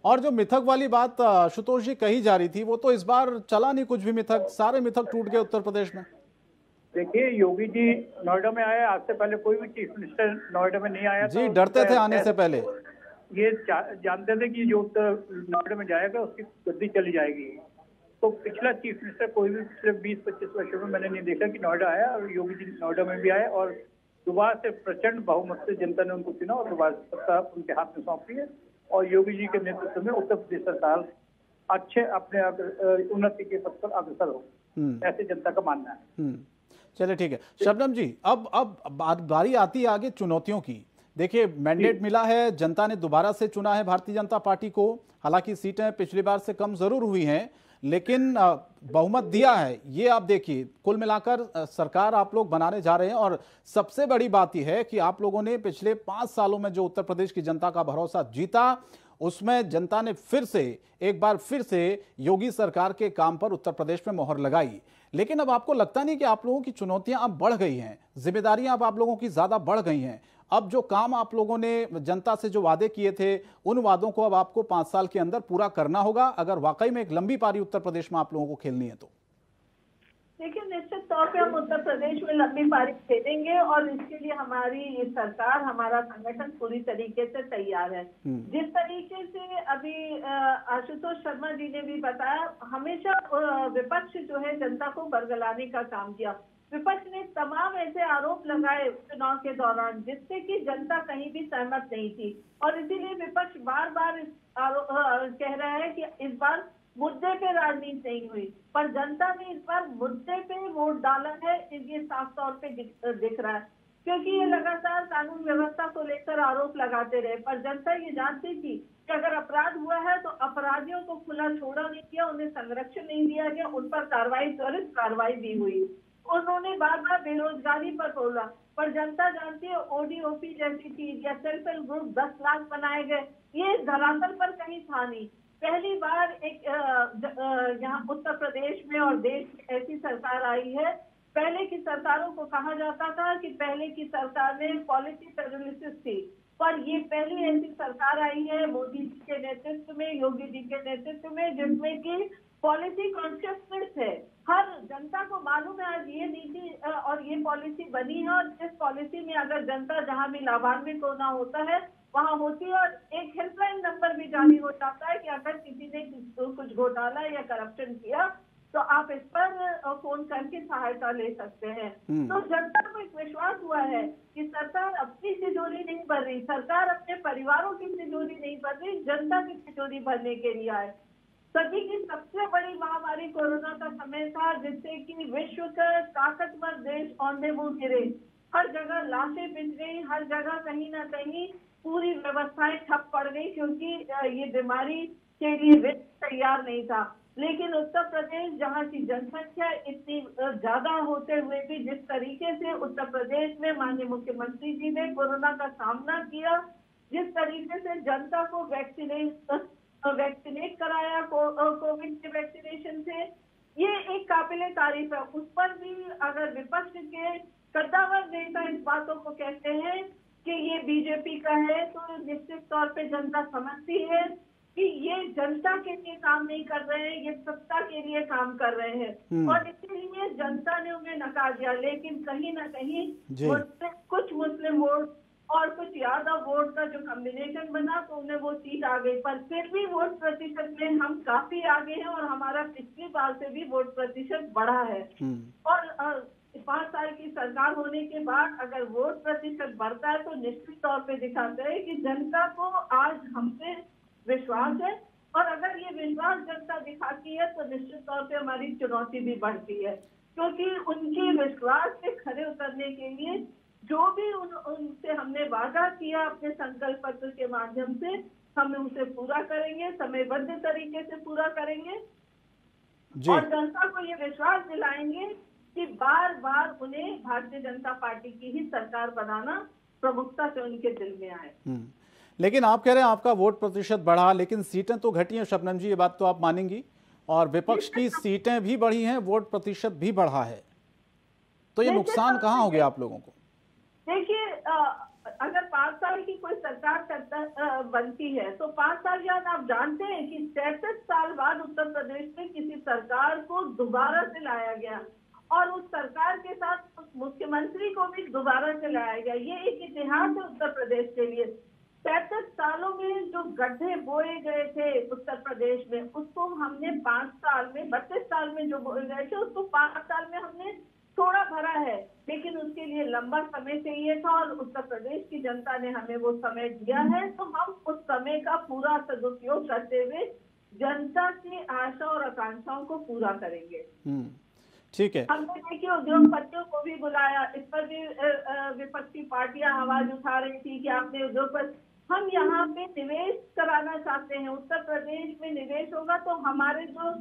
A: और जो मिथक वाली बात आशुतोष जी कही जा रही थी, वो तो इस बार चला नहीं कुछ भी मिथक, सारे मिथक टूट गए उत्तर प्रदेश में।
F: देखिए, योगी जी नोएडा में आए, आज से पहले कोई भी चीफ मिनिस्टर नोएडा में नहीं आया
A: जी, डरते थे आने से पहले,
F: ये जानते थे कि जो नोएडा में जाएगा उसकी गद्दी चली जाएगी। तो पिछला चीफ मिनिस्टर कोई भी पिछले 20-25 वर्षों में मैंने नहीं देखा कि नोएडा आया, और योगी जी नोएडा में भी आए और दोबारा से प्रचंड बहुमत से जनता ने उनको चुना और दोबारा से सत्ता उनके हाथ में सौंपी है। और योगी जी के नेतृत्व में उत्तर प्रदेश सरकार अच्छे अपने उन्नति के पथ पर अग्रसर हो, ऐसे जनता का मानना है।
A: चलिए ठीक है शबनम जी, अब बारी आती है आगे चुनौतियों की। देखिए, मैंडेट मिला है, जनता ने दोबारा से चुना है भारतीय जनता पार्टी को। हालांकि सीटें पिछली बार से कम जरूर हुई हैं, लेकिन बहुमत दिया है। ये आप देखिए, कुल मिलाकर सरकार आप लोग बनाने जा रहे हैं। और सबसे बड़ी बात यह है कि आप लोगों ने पिछले 5 सालों में जो उत्तर प्रदेश की जनता का भरोसा जीता, उसमें जनता ने एक बार फिर से योगी सरकार के काम पर उत्तर प्रदेश में मोहर लगाई। लेकिन अब आपको लगता नहीं कि आप लोगों की चुनौतियां अब बढ़ गई हैं, जिम्मेदारियां अब आप लोगों की ज्यादा बढ़ गई हैं? अब जो काम आप लोगों ने जनता से जो वादे किए थे, उन वादों को अब आपको 5 साल के अंदर पूरा करना होगा, अगर वाकई में एक लंबी पारी उत्तर प्रदेश में आप लोगों को खेलनी है तो।
E: देखिए, निश्चित तौर पे हम उत्तर प्रदेश में लंबी पारी खेलेंगे और इसके लिए हमारी सरकार, हमारा संगठन पूरी तरीके से तैयार है। जिस तरीके से अभी आशुतोष शर्मा जी ने भी बताया, हमेशा विपक्ष जो है जनता को बरगलाने का काम किया। विपक्ष ने तमाम ऐसे आरोप लगाए चुनाव के दौरान जिससे कि जनता कहीं भी सहमत नहीं थी, और इसीलिए विपक्ष बार बार कह रहा है कि इस बार मुद्दे पे राजनीति नहीं हुई, पर जनता ने इस बार मुद्दे पे वोट डाला है, ये साफ तौर पे दिख रहा है। क्योंकि ये लगातार कानून व्यवस्था को लेकर आरोप लगाते रहे, पर जनता ये जानती थी कि अगर अपराध हुआ है तो अपराधियों को खुला छोड़ा नहीं किया, उन्हें संरक्षण नहीं दिया गया, उन पर त्वरित कार्रवाई भी हुई। उन्होंने बार बार बेरोजगारी पर बोला, पर जनता जानती है ओडीओपी जैसी चीज या सेल्फ हेल्प ग्रुप 10 लाख बनाए गए, ये धरातल पर कहीं था नहीं। पहली बार एक यहाँ उत्तर प्रदेश में और देश में ऐसी सरकार आई है। पहले की सरकारों को कहा जाता था कि पहले की सरकार में पॉलिसी पैरालिसिस थी, पर ये पहली ऐसी सरकार आई है मोदी जी के नेतृत्व में, योगी जी के नेतृत्व में, जिसमें कि पॉलिसी कॉन्शियसनेस है। हर जनता को मालूम है आज ये नीति और ये पॉलिसी बनी है, और इस पॉलिसी में अगर जनता जहां भी लाभान्वित होना होता है वहां होती है। और एक हेल्पलाइन नंबर भी जारी हो जाता है कि अगर किसी ने कुछ घोटाला या करप्शन किया तो आप इस पर फोन करके सहायता ले सकते हैं। तो जनता को एक विश्वास हुआ है कि सरकार अपनी तिजोरी नहीं भर रही, सरकार अपने परिवारों की तिजोरी नहीं भर रही, जनता की तिजोरी भरने के लिए आए। सदी की सबसे बड़ी महामारी कोरोना का समय था, जिससे कि विश्व का ताकतवर देश औंधे मुंह गिरे। हर जगह लाशें बिछ गई, हर जगह कहीं ना कहीं पूरी व्यवस्थाएं ठप पड़ गई, क्योंकि ये बीमारी के लिए विश्व तैयार नहीं था। लेकिन उत्तर प्रदेश, जहां की जनसंख्या इतनी ज्यादा होते हुए भी जिस तरीके से उत्तर प्रदेश में माननीय मुख्यमंत्री जी ने कोरोना का सामना किया, जिस तरीके से जनता को वैक्सीनेट कराया कोविड के वैक्सीनेशन से, ये एक काबिले तारीफ है। उस पर भी अगर विपक्ष के कद्दावर नेता इस बातों को कहते हैं कि ये बीजेपी का है, तो निश्चित तौर पे जनता समझती है कि ये जनता के लिए काम नहीं कर रहे हैं, ये सत्ता के लिए काम कर रहे हैं, और इसीलिए जनता ने उन्हें नकार दिया। लेकिन कहीं ना कहीं कुछ मुस्लिम वोट और कुछ यादव वोट का जो कॉम्बिनेशन बना, तो उन्हें वो सीट आ गई। पर फिर भी वोट प्रतिशत में हम काफी आगे हैं, और हमारा पिछली बार से भी वोट प्रतिशत बढ़ा है। और 5 साल की सरकार होने के बाद अगर वोट प्रतिशत बढ़ता है तो निश्चित तौर पे दिखाता है कि जनता को आज हमसे विश्वास है, और अगर ये विश्वास जनता दिखाती है तो निश्चित तौर पे हमारी चुनौती भी बढ़ती है। क्योंकि उनके विश्वास पे खरे उतरने के लिए जो भी उनसे हमने वादा किया अपने संकल्प पत्र के माध्यम से, हम उसे पूरा करेंगे, समयबद्ध तरीके से पूरा करेंगे और जनता को ये विश्वास दिलाएंगे कि बार बार उन्हें भारतीय जनता पार्टी की ही सरकार बनाना प्रमुखता से उनके दिल में आए।
A: लेकिन आप कह रहे हैं आपका वोट प्रतिशत बढ़ा, लेकिन सीटें तो घटी हैं शबनम जी, ये बात तो आप मानेंगी, और विपक्ष की सीटें भी बढ़ी हैं, वोट प्रतिशत भी बढ़ा है, तो ये नुकसान कहाँ हो गया आप लोगों को?
E: देखिए, अगर 5 साल की कोई सरकार बनती है तो 5 साल बाद आप जानते हैं कि 33 साल बाद उत्तर प्रदेश में किसी सरकार को दोबारा से लाया गया और उस सरकार के साथ मुख्यमंत्री को भी दोबारा से लाया गया। ये एक इतिहास है उत्तर प्रदेश के लिए। 33 सालों में जो गड्ढे बोए गए थे उत्तर प्रदेश में, उसको हमने 5 साल में, 32 साल में जो बोए गए थे उसको 5 साल में हमने थोड़ा भरा है, लेकिन उसके लिए लंबा समय चाहिए था और उत्तर प्रदेश की जनता ने हमें वो समय दिया है। तो हम उस समय का पूरा सदुपयोग करते हुए जनता की आशा और आकांक्षाओं को पूरा करेंगे।
A: ठीक है।
E: हमने देखिए उद्योगपतियों को भी बुलाया, इस पर भी विपक्षी पार्टियां आवाज उठा रही थी कि आपने उद्योगपति, हम यहाँ पे निवेश कराना चाहते हैं। उत्तर प्रदेश में निवेश होगा तो हमारे जो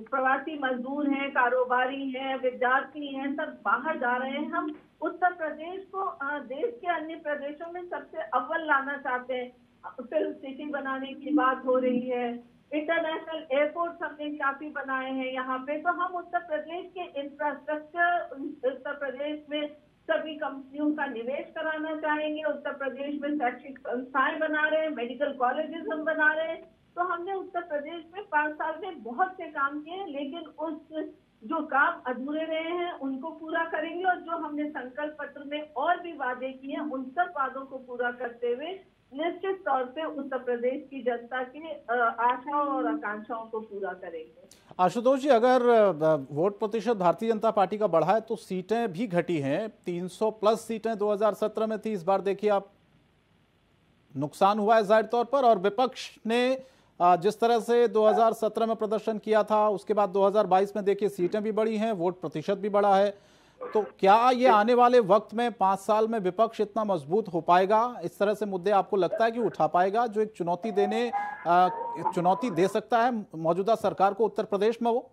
E: प्रवासी मजदूर हैं, कारोबारी हैं, विद्यार्थी हैं, सब बाहर जा रहे हैं। हम उत्तर प्रदेश को देश के अन्य प्रदेशों में सबसे अव्वल लाना चाहते हैं। फिल्म सिटी बनाने की बात हो रही है, इंटरनेशनल एयरपोर्ट हमने काफी बनाए हैं यहाँ पे। तो हम उत्तर प्रदेश के इंफ्रास्ट्रक्चर, उत्तर प्रदेश में सभी कंपनियों का निवेश कराना चाहेंगे। उत्तर प्रदेश में शैक्षिक संस्थाएं बना रहे हैं, मेडिकल कॉलेजेस हम बना रहे हैं। तो हमने उत्तर प्रदेश में 5 साल में बहुत से काम किए, लेकिन उस जो काम अधूरे रहे हैं उनको पूरा करेंगे और जो हमने संकल्प पत्र में और भी वादे किए हैं उन सब वादों को पूरा करते हुए निश्चित तौर पे उत्तर प्रदेश की जनता की आशाओं और आकांक्षाओं को पूरा करेंगे।
A: आशुतोष जी, अगर वोट प्रतिशत भारतीय जनता पार्टी का बढ़ा है तो सीटें भी घटी हैं। 300 प्लस सीटें 2017 में थी, इस बार देखिए आप, नुकसान हुआ है जाहिर तौर पर। और विपक्ष ने जिस तरह से 2017 में प्रदर्शन किया था, उसके बाद 2022 में देखिए सीटें भी बढ़ी हैं, वोट प्रतिशत भी बढ़ा है। तो क्या ये आने वाले वक्त में 5 साल में विपक्ष इतना मजबूत हो पाएगा, इस तरह से मुद्दे आपको लगता है कि उठा पाएगा, जो एक चुनौती दे सकता है मौजूदा सरकार को उत्तर प्रदेश में? वो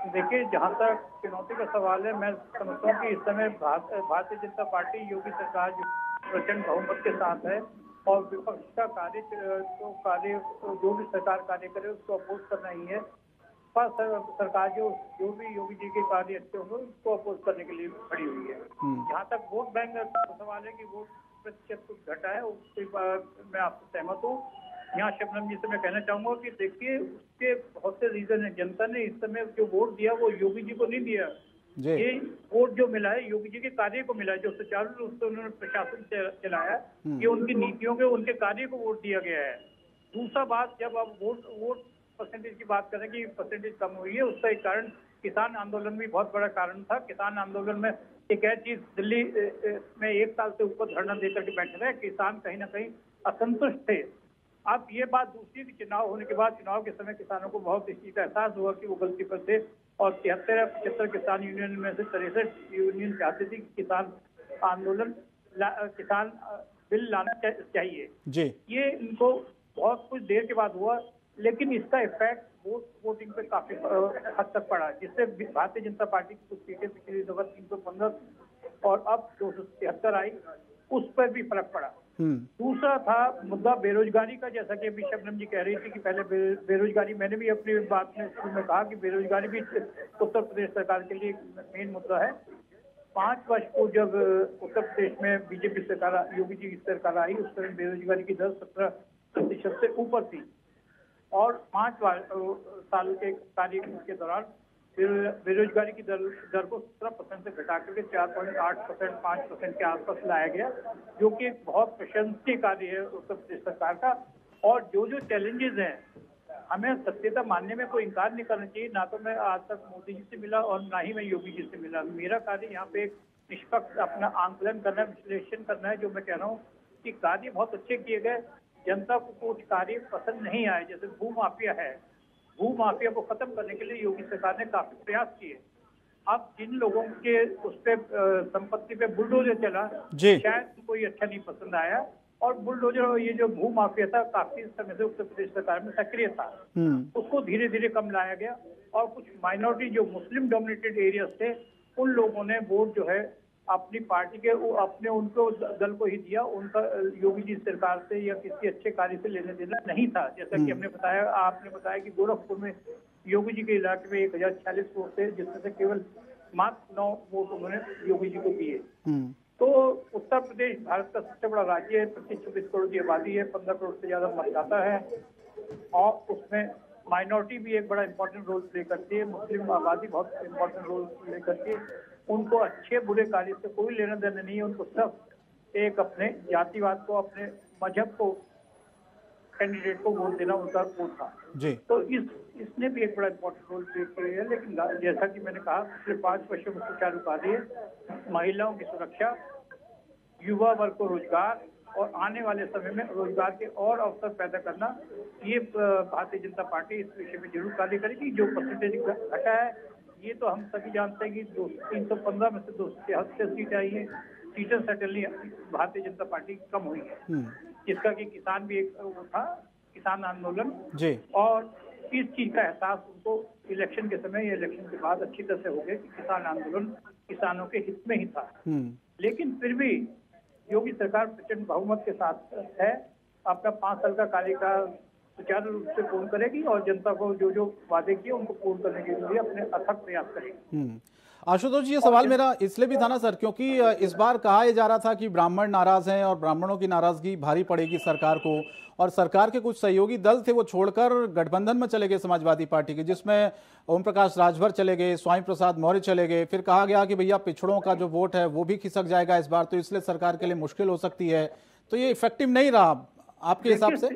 F: देखिए, जहां तक चुनौती का सवाल है, मैं समझता हूँ कि इस समय भारतीय जनता पार्टी, योगी सरकार जो प्रचंड बहुमत के साथ है और विपक्ष का कार्य जो भी सरकार कार्य करे उसको अपोज करना ही है। सरकार जो भी योगी जी के कार्य अच्छे होंगे उसको अपोज करने के लिए खड़ी हुई है। जहाँ तक वोट बैंक का सवाल है कि वोट प्रतिशत कुछ घटा है, उसके बाद मैं आपसे सहमत हूँ। यहाँ शबनम जी से मैं कहना चाहूंगा कि देखिए, उसके बहुत से रीजन है। जनता ने इस समय जो वोट दिया वो योगी जी को नहीं दिया, ये वोट जो मिला है योगी जी के कार्य को मिला है, जो सुचारू रूप से उन्होंने प्रशासन चलाया, ये उनकी नीतियों के, उनके कार्य को वोट दिया गया है। दूसरा बात, जब आप वोट परसेंटेज की बात करें कि परसेंटेज कम हुई है, उसका एक कारण किसान आंदोलन भी बहुत बड़ा कारण था। किसान आंदोलन में एक ऐसी चीज, दिल्ली में 1 साल से ऊपर धरना देकर के बैठे रहे, किसान कहीं ना कहीं असंतुष्ट थे। अब ये बात दूसरी कि चुनाव होने के बाद, चुनाव के समय किसानों को बहुत इस चीज का एहसास हुआ कि वो गलती पर थे और 73-75 किसान यूनियन में से 63 यूनियन चाहती थी कि किसान बिल लाना चाहिए जी। ये इनको बहुत कुछ देर के बाद हुआ, लेकिन इसका इफेक्ट वोटिंग पे काफी हद तक पड़ा, जिससे भारतीय जनता पार्टी की कुछ सीटें पिछली दफा 315 और अब 273 आई, उस पर भी फर्क पड़ा। दूसरा था मुद्दा बेरोजगारी का, जैसा कि अभी शबनम जी कह रही थी कि पहले बेरोजगारी, मैंने भी अपनी बात में शुरू में कहा कि बेरोजगारी भी उत्तर प्रदेश सरकार के लिए मेन मुद्दा है। 5 वर्ष को जब उत्तर प्रदेश में बीजेपी सरकार, योगी जी की सरकार आई, उस समय बेरोजगारी की दर 17% से ऊपर थी और 5 साल के कार्य के दौरान बेरोजगारी की दर को 17% से घटा करके 4.8%, 5% के आसपास लाया गया, जो कि एक बहुत प्रशंसनीय कार्य है उत्तर प्रदेश सरकार का। और जो चैलेंजेस हैं, हमें सत्यता मानने में कोई इनकार नहीं करना चाहिए। ना तो मैं आज तक मोदी जी से मिला और ना ही मैं योगी जी से मिला। मेरा कार्य यहाँ पे एक निष्पक्ष अपना आंकलन करना, विश्लेषण करना है। जो मैं कह रहा हूँ कि कार्य बहुत अच्छे किए गए, जनता को कुछ कार्य पसंद नहीं आए, जैसे भू माफिया है, भू माफिया को खत्म करने के लिए योगी सरकार ने काफी प्रयास किए। अब जिन लोगों के उस पे संपत्ति पे बुलडोजर चला, शायद कोई अच्छा नहीं पसंद आया, और बुलडोजर ये जो भू माफिया था काफी समय से उत्तर प्रदेश सरकार में सक्रिय था, उसको धीरे धीरे कम लाया गया, और कुछ माइनॉरिटी जो मुस्लिम डोमिनेटेड एरियाज थे उन लोगों ने वोट जो है अपनी पार्टी के अपने उनको दल को ही दिया। उनका योगी जी सरकार से या किसी अच्छे कार्य से लेने देना नहीं था। जैसा कि हमने बताया, आपने बताया कि गोरखपुर में योगी जी के इलाके में 1046 वोट थे, जिसमें से केवल मात्र 9 वोट उन्होंने योगी जी को दिए। तो उत्तर प्रदेश भारत का सबसे बड़ा राज्य है, 25-26 करोड़ की आबादी है, 15 करोड़ से ज्यादा मतदाता है, और उसमें माइनॉरिटी भी एक बड़ा इंपॉर्टेंट रोल प्ले करती है, मुस्लिम आबादी बहुत इंपॉर्टेंट रोल प्ले करती है। उनको अच्छे बुरे कार्य से कोई लेना देना नहीं है, उनको सब एक अपने जातिवाद को, अपने मजहब को, कैंडिडेट को वोट देना उनका वोट था जी। तो इसने भी एक बड़ा इंपॉर्टेंट रोल प्ले किया है। लेकिन जैसा कि मैंने कहा, पिछले 5 वर्षों में सुचारू कार्य, महिलाओं की सुरक्षा, युवा वर्ग को रोजगार और आने वाले समय में रोजगार के और अवसर पैदा करना, ये भारतीय जनता पार्टी इस विषय में जरूर कार्य करेगी। जो परसेंटेज घटा है ये तो हम सभी जानते हैं कि 315 में से 273 सीट आई है, सीटें सर्टेनली भारतीय जनता पार्टी कम हुई है, जिसका कि किसान भी एक वो था, किसान आंदोलन जी। और इस चीज का एहसास उनको इलेक्शन के समय या इलेक्शन के बाद अच्छी तरह से हो गया कि किसान आंदोलन किसानों के हित में ही था। लेकिन फिर भी योगी सरकार प्रचंड बहुमत के साथ है, अपना 5 साल का कार्यकाल सुचारू रूप से पूर्ण करेगी और जनता को जो जो वादे किए उनको पूर्ण करने के लिए अपने अथक प्रयास करेगी।
A: आशुतोष जी, ये सवाल मेरा इसलिए भी था ना सर, क्योंकि इस बार कहा यह जा रहा था कि ब्राह्मण नाराज हैं और ब्राह्मणों की नाराजगी भारी पड़ेगी सरकार को, और सरकार के कुछ सहयोगी दल थे वो छोड़कर गठबंधन में चले गए समाजवादी पार्टी के, जिसमें ओम प्रकाश राजभर चले गए, स्वामी प्रसाद मौर्य चले गए। फिर कहा गया कि भैया पिछड़ों का जो वोट है वो भी खिसक जाएगा इस बार, तो इसलिए सरकार के लिए मुश्किल हो सकती है। तो ये इफेक्टिव नहीं रहा आपके हिसाब से?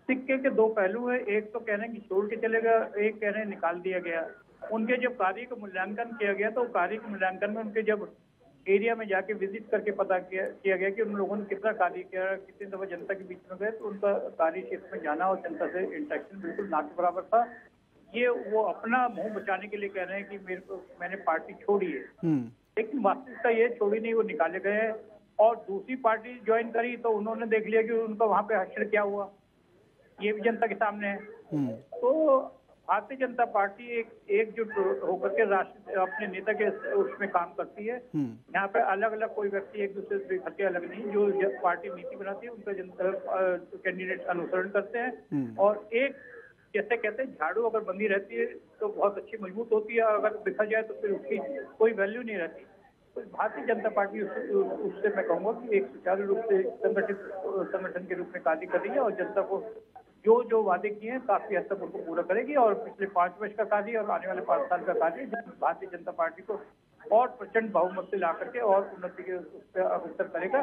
F: सिक्के के 2 पहलू है, एक तो कह रहे हैं कि छोड़ के चले गया, एक कह रहे हैं निकाल दिया गया। उनके जब कार्य का मूल्यांकन किया गया तो कार्य के मूल्यांकन में उनके जब एरिया में जाके विजिट करके पता किया गया कि उन लोगों ने कितना कार्य किया, कितनी दफा जनता के बीच में गए, तो उनका कार्य क्षेत्र में जाना और जनता से इंटरेक्शन बिल्कुल ना के बराबर था। ये वो अपना मुंह बचाने के लिए कह रहे हैं कि मैंने पार्टी छोड़ी है, लेकिन वास्तविकता ये छोड़ी नहीं, वो निकाले गए हैं और दूसरी पार्टी ज्वाइन करी तो उन्होंने देख लिया कि उनका वहां पे हश्र क्या हुआ, ये भी जनता के सामने है। तो भारतीय जनता पार्टी एकजुट होकर के राष्ट्र अपने नेता के उसमें काम करती है। यहाँ पे अलग अलग कोई व्यक्ति एक दूसरे से हटके अलग नहीं, जो पार्टी नीति बनाती है उनका जनता कैंडिडेट अनुसरण करते हैं। और एक जैसे कहते हैं झाड़ू अगर बंदी रहती है तो बहुत अच्छी मजबूत होती है, अगर दिखा जाए तो फिर उसकी कोई वैल्यू नहीं रहती। तो भारतीय जनता पार्टी उससे मैं कहूँगा कि एक सुचारू रूप से संगठन के रूप में कार्य कर रही है और जनता को जो जो वादे किए हैं काफी हद तक उनको पूरा करेगी। और पिछले 5 वर्ष का कार्य और आने वाले 5 साल का कार्य भारतीय जनता पार्टी को और प्रचंड बहुमत से ला करके और उन्नति के उस पर अग्रसर करेगा।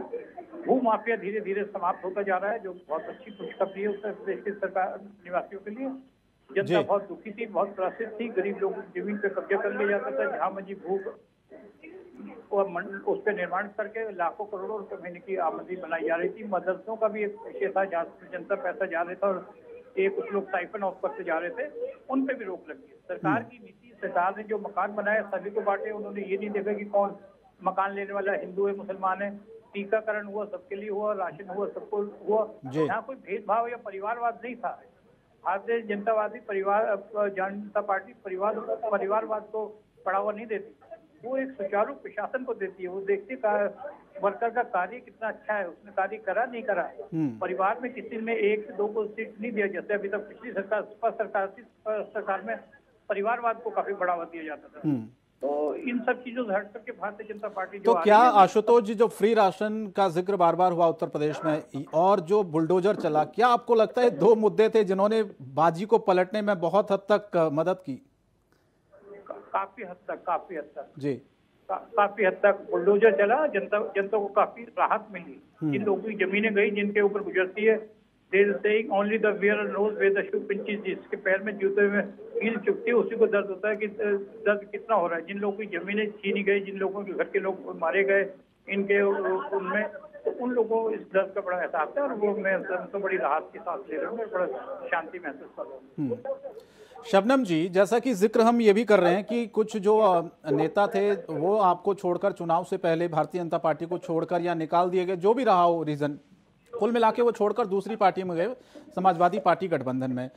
F: भू माफिया धीरे धीरे समाप्त होता जा रहा है, जो बहुत अच्छी खुशखबरी है उत्तर प्रदेश की सरकार निवासियों के लिए। जनता बहुत दुखी थी, बहुत त्रसित थी, गरीब लोग जमीन पे कब्जा कर लिया जाता था, जहाँ मर्जी भू उस पर निर्माण करके लाखों करोड़ों रुपए महीने की आमदनी बनाई जा रही थी। मदरसों का भी एक विषय था जहाँ जनता पैसा जा रहा था और एक कुछ लोग साइफन ऑफ करते जा रहे थे, उन पे भी रोक लगी है। सरकार की नीति, सरकार ने जो मकान बनाया सभी को बांटे, उन्होंने ये नहीं देखा कि कौन मकान लेने वाला हिंदू है मुसलमान है। टीकाकरण हुआ सबके लिए हुआ, राशन हुआ सबको हुआ, यहाँ कोई भेदभाव या परिवारवाद नहीं था। भारतीय जनता पार्टी परिवारवाद को बढ़ावा नहीं देती, वो एक सुचारू प्रशासन को देती है। वो देखती वर्कर का कार्य कितना अच्छा है, उसने कार्य करा नहीं करा। परिवार में किसी में 1 से 2 को सीट नहीं दिया, जैसे अभी तक पिछली सरकार में परिवारवाद को काफी बढ़ावा दिया जाता था। तो इन सब चीजों से हट करके भारतीय जनता पार्टी
A: तो क्या आशुतोष जी, जो फ्री राशन का जिक्र बार बार हुआ उत्तर प्रदेश में और जो बुलडोजर चला, क्या आपको लगता है 2 मुद्दे थे जिन्होंने बाजी को पलटने में बहुत हद तक मदद की?
F: काफी हद तक जी, काफी हद तक बुलडोजर चला, जनता को काफी राहत मिली। जिन लोगों की जमीनें गई, जिनके ऊपर गुजरती है, only the wearer knows where the shoe pinches, जिसके पैर में जूते में हील चुभती है उसी को दर्द होता है कि दर्द कितना हो रहा है। जिन लोगों की जमीनें छीनी गई, जिन लोगों के घर के लोग मारे गए, इनके उनमें तो उन लोगों को इस दर्द का बड़ा एहसास है और वो मैं तो बड़ी राहत की सांस ले रहा हूँ, बड़ा शांति महसूस कर रहा हूँ।
A: शबनम जी, जैसा कि जिक्र हम ये भी कर रहे हैं कि कुछ जो नेता थे वो आपको छोड़कर, चुनाव से पहले भारतीय जनता पार्टी को छोड़कर या निकाल दिए गए, जो भी रहा हो रीजन, कुल मिला के वो छोड़कर दूसरी पार्टी में गए, समाजवादी पार्टी गठबंधन में।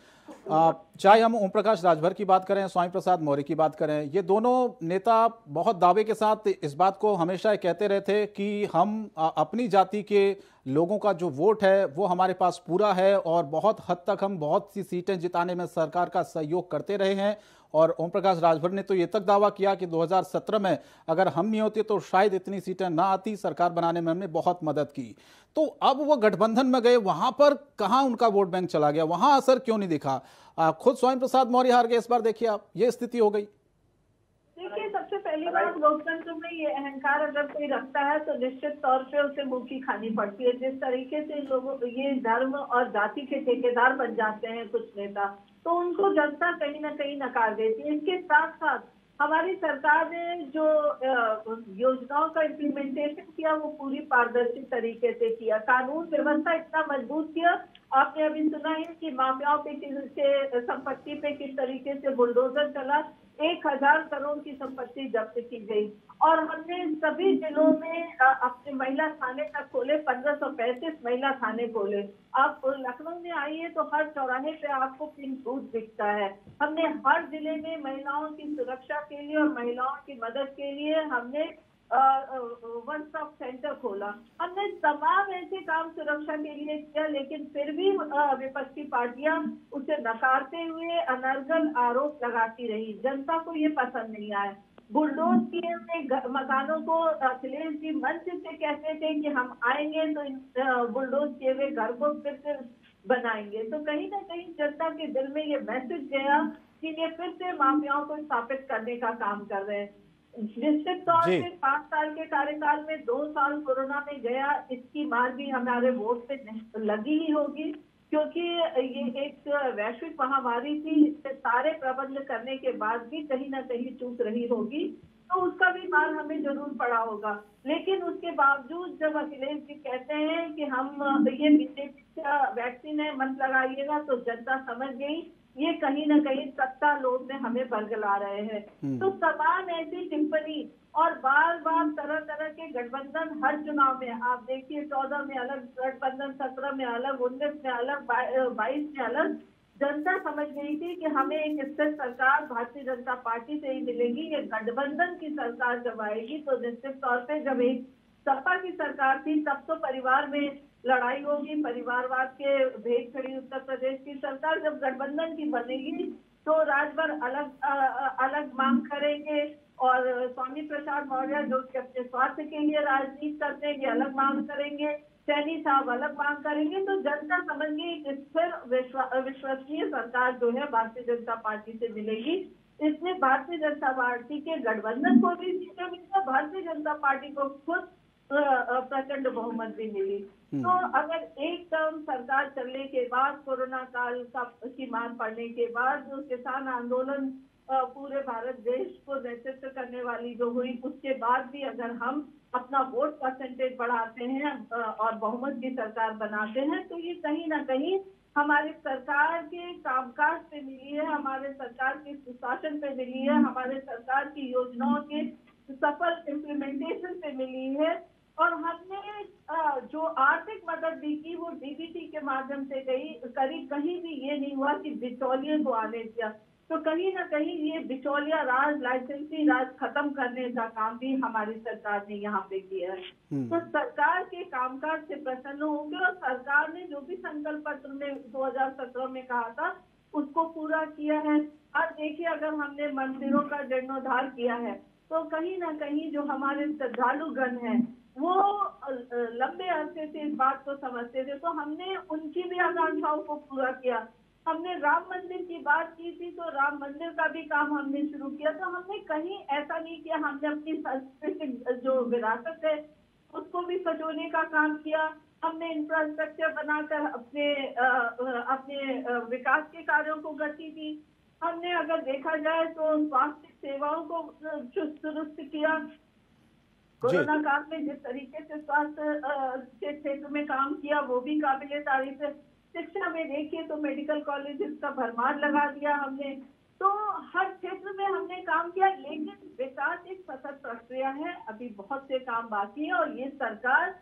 A: चाहे हम ओम प्रकाश राजभर की बात करें, स्वामी प्रसाद मौर्य की बात करें, ये दोनों नेता बहुत दावे के साथ इस बात को हमेशा कहते रहे थे कि हम अपनी जाति के लोगों का जो वोट है वो हमारे पास पूरा है और बहुत हद तक हम बहुत सी सीटें जिताने में सरकार का सहयोग करते रहे हैं। और ओम प्रकाश राजभर ने तो ये तक दावा किया कि 2017 में अगर हम नहीं होते तो शायद इतनी सीटें ना आती, सरकार बनाने में हमने बहुत मदद की। तो अब वो गठबंधन में गए, वहां पर कहां उनका वोट बैंक चला गया, वहां असर क्यों नहीं दिखा? खुद स्वामी प्रसाद मौर्य हार गए इस बार, देखिए आप, ये स्थिति हो गई।
E: देखिए, सबसे पहली बात, लोकतंत्र में ये अहंकार अगर कोई रखता है तो निश्चित तौर पे उसे मुंह की खानी पड़ती है। जिस तरीके से लोग ये धर्म और जाति के ठेकेदार बन जाते हैं कुछ नेता, तो उनको जनता कहीं ना कहीं नकार देती है। इसके साथ साथ हमारी सरकार ने जो योजनाओं का इम्प्लीमेंटेशन किया वो पूरी पारदर्शी तरीके से किया, कानून व्यवस्था इतना मजबूत किया। आपने अभी सुना है कि माफियाओं पे संपत्ति पे किस तरीके से बुलडोजर चला, 1000 करोड़ की संपत्ति जब्त की गई। और हमने सभी जिलों में अपने महिला थाने तक खोले, 1535 महिला थाने खोले। आप लखनऊ में आइए तो हर चौराहे पे आपको पिंक बूथ दिखता है। हमने हर जिले में महिलाओं की सुरक्षा के लिए और महिलाओं की मदद के लिए हमने वन स्टॉप सेंटर खोला। हमने तमाम ऐसे काम सुरक्षा के लिए किया, लेकिन फिर भी विपक्षी पार्टियां उसे नकारते हुए अनर्गल आरोप लगाती रही। जनता को ये पसंद नहीं आया। बुलडोज किए हुए मकानों को अखिलेश जी मंच से कहते थे कि हम आएंगे तो इन बुलडोज किए हुए घर को फिर से बनाएंगे। तो कहीं ना कहीं जनता के दिल में ये मैसेज गया कि ये फिर से माफियाओं को स्थापित करने का काम कर रहे हैं। निश्चित तौर से 5 साल के कार्यकाल में 2 साल कोरोना में गया, इसकी मार भी हमारे वोट पे लगी ही होगी, क्योंकि ये एक वैश्विक महामारी थी। इससे सारे प्रबंध करने के बाद भी कहीं ना कहीं चूक रही होगी, तो उसका भी मार हमें जरूर पड़ा होगा। लेकिन उसके बावजूद जब अखिलेश जी कहते हैं कि हम ये बीजेपी का वैक्सीन है, मत लगाइएगा, तो जनता समझ गई ये कहीं ना कहीं सत्ता लोग में हमें बरगला रहे हैं। तो तमाम ऐसी टिप्पणी और बार बार तरह तरह के गठबंधन हर चुनाव में आप देखिए, 14 में अलग गठबंधन, 17 में अलग, 19 में अलग, 22 में अलग। जनता समझ गई थी कि हमें एक स्थिर सरकार भारतीय जनता पार्टी से ही मिलेगी। ये गठबंधन की सरकार जब आएगी तो निश्चित तौर पे, जब एक सपा की सरकार थी तब तो परिवार में लड़ाई होगी, परिवारवाद के भेद खड़ी उत्तर प्रदेश की सरकार जब गठबंधन की बनेगी तो राजभर अलग मांग करेंगे और स्वामी प्रसाद मौर्य जो कि अपने स्वार्थ के लिए राजनीति करते हैं ये अलग मांग करेंगे, सैनी साहब अलग मांग करेंगे। तो जनता समझ गई कि फिर विश्वसनीय सरकार जो है भारतीय जनता पार्टी से मिलेगी। इसमें भारतीय जनता पार्टी के गठबंधन को भी सीटें मिली, भारतीय जनता पार्टी को खुद प्रचंड बहुमत भी मिली। तो अगर एक टर्म सरकार चलने के बाद, कोरोना काल की मार पड़ने के बाद, जो किसान आंदोलन पूरे भारत देश को नेतृत्व करने वाली जो हुई, उसके बाद भी अगर हम अपना वोट परसेंटेज बढ़ाते हैं और बहुमत की सरकार बनाते हैं, तो ये कहीं ना कहीं हमारी सरकार के कामकाज पे मिली है, हमारे सरकार के सुशासन पे मिली है, हमारे सरकार की योजनाओं के सफल इम्प्लीमेंटेशन पे मिली है। और हमने जो आर्थिक मदद दी की वो डीबीटी के माध्यम से कहीं भी ये नहीं हुआ कि बिचौलिए को आने दिया। तो कहीं ना कहीं ये बिचौलिया राज, लाइसेंसी राज खत्म करने का काम भी हमारी सरकार ने यहाँ पे किया है। तो सरकार के कामकाज से प्रसन्न होंगे और सरकार ने जो भी संकल्प पत्र में 2017 में कहा था उसको पूरा किया है। और देखिए, अगर हमने मंदिरों का जीर्णोद्धार किया है तो कहीं ना कहीं जो हमारे श्रद्धालुगण हैं वो लंबे अरसे से इस बात को समझते थे, तो हमने उनकी भी आकांक्षाओं को पूरा किया। हमने राम मंदिर की बात की थी तो राम मंदिर का भी काम हमने शुरू किया। तो हमने कहीं ऐसा नहीं किया, हमने अपनी सांस्कृतिक जो विरासत है उसको भी सजोने का काम किया। हमने इंफ्रास्ट्रक्चर बनाकर अपने विकास के कार्यों को गति दी। हमने अगर देखा जाए तो स्वास्थ्य सेवाओं को चुस्त दुरुस्त किया। कोरोना काल में जिस तरीके से स्वास्थ्य के क्षेत्र में काम किया वो भी काबिले तारीफ है। शिक्षा में देखिए तो मेडिकल कॉलेजेस का भरमार लगा दिया हमने, तो हर क्षेत्र में हमने काम किया। लेकिन विकास एक सतत प्रक्रिया है, अभी बहुत से काम बाकी है और ये सरकार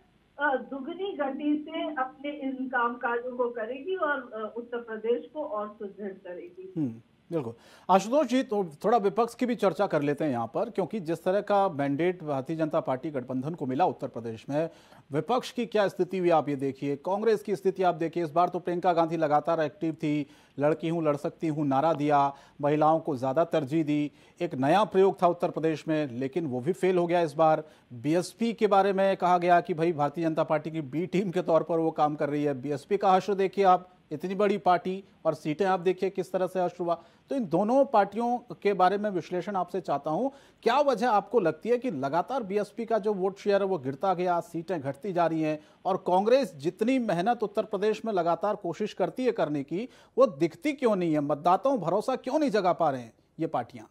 E: दुगनी गति से अपने इन कामकाजों को करेगी और उत्तर प्रदेश को और सुदृढ़ करेगी।
A: बिल्कुल। आशुतोष जी, तो थोड़ा विपक्ष की भी चर्चा कर लेते हैं यहाँ पर, क्योंकि जिस तरह का मैंडेट भारतीय जनता पार्टी गठबंधन को मिला उत्तर प्रदेश में, विपक्ष की क्या स्थिति हुई आप ये देखिए, कांग्रेस की स्थिति आप देखिए। इस बार तो प्रियंका गांधी लगातार एक्टिव थी, लड़की हूं लड़ सकती हूं नारा दिया, महिलाओं को ज्यादा तरजीह दी, एक नया प्रयोग था उत्तर प्रदेश में, लेकिन वो भी फेल हो गया इस बार। बीएसपी के बारे में कहा गया कि भाई भारतीय जनता पार्टी की बी टीम के तौर पर वो काम कर रही है। बीएसपी का हश्र देखिए आप, इतनी बड़ी पार्टी, और सीटें आप देखिए किस तरह से हश्र हुआ। तो इन दोनों पार्टियों के बारे में विश्लेषण आपसे चाहता हूं। क्या वजह आपको लगती है कि लगातार बीएसपी का जो वोट शेयर है वो गिरता गया, सीटें घटती जा रही हैं, और कांग्रेस जितनी मेहनत उत्तर प्रदेश में लगातार कोशिश करती है करने की, वो दिखती क्यों नहीं है? मतदाताओं भरोसा क्यों नहीं जगा पा रहे हैं ये पार्टियां?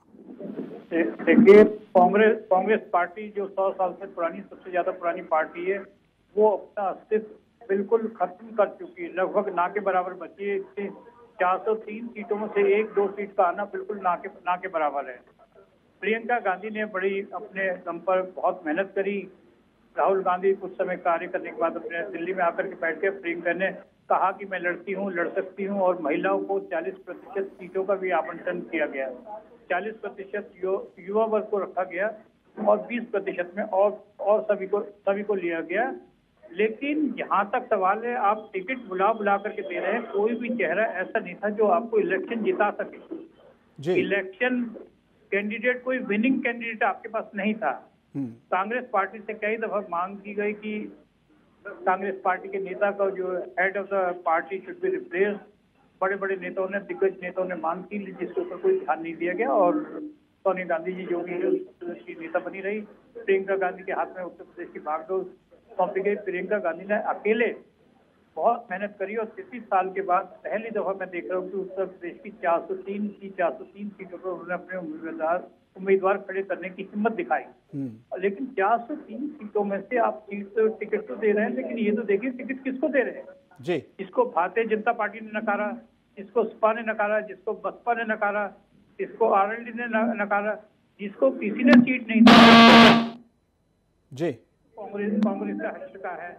F: देखिए, कांग्रेस पार्टी जो 100 साल से पुरानी, सबसे ज्यादा पुरानी पार्टी है, वो अपना अस्तित्व बिल्कुल खत्म कर चुकी है, लगभग ना के बराबर बची है। इसके 403 सीटों में से 1-2 सीट का आना बिल्कुल ना के बराबर है। प्रियंका गांधी ने बड़ी अपने दम पर बहुत मेहनत करी। राहुल गांधी कुछ समय कार्य करने के बाद अपने दिल्ली में आकर के बैठ के प्रियंका ने कहा कि मैं लड़ती हूँ, लड़ सकती हूँ, और महिलाओं को 40% सीटों का भी आवंटन किया गया। 40% युवा वर्ग को रखा गया और 20% में और सभी को लिया गया। लेकिन यहाँ तक सवाल है, आप टिकट बुला करके दे रहे हैं, कोई भी चेहरा ऐसा नहीं था जो आपको इलेक्शन जिता सके। इलेक्शन कैंडिडेट, कोई विनिंग कैंडिडेट आपके पास नहीं था। कांग्रेस पार्टी से कई दफा मांग की गई कि कांग्रेस पार्टी के नेता का जो head of the party should be replace. बड़े बड़े नेताओं ने, दिग्गज नेताओं ने मांग की, जिसके ऊपर कोई ध्यान नहीं दिया गया, और सोनिया गांधी जी जो भी उसकी नेता बनी रही। प्रियंका गांधी के हाथ में उत्तर प्रदेश की बागडोर सौंपी गई। प्रियंका गांधी ने अकेले बहुत मेहनत करी और 33 साल के बाद पहली दफा मैं देख रहा हूँ कि उत्तर प्रदेश की 403 सीटों पर उन्होंने अपने उम्मीदवार खड़े करने की हिम्मत दिखाई। लेकिन 403 सीटों में से आप टिकट तो दे रहे हैं, लेकिन ये तो देखिए टिकट किसको दे रहे हैं जी। जिसको भारतीय जनता पार्टी ने नकारा, जिसको सपा ने नकारा, जिसको बसपा ने नकारा, जिसको आरएलडी ने नकारा, जिसको किसी ने सीट नहीं दी जी। कांग्रेस का हश्र का है।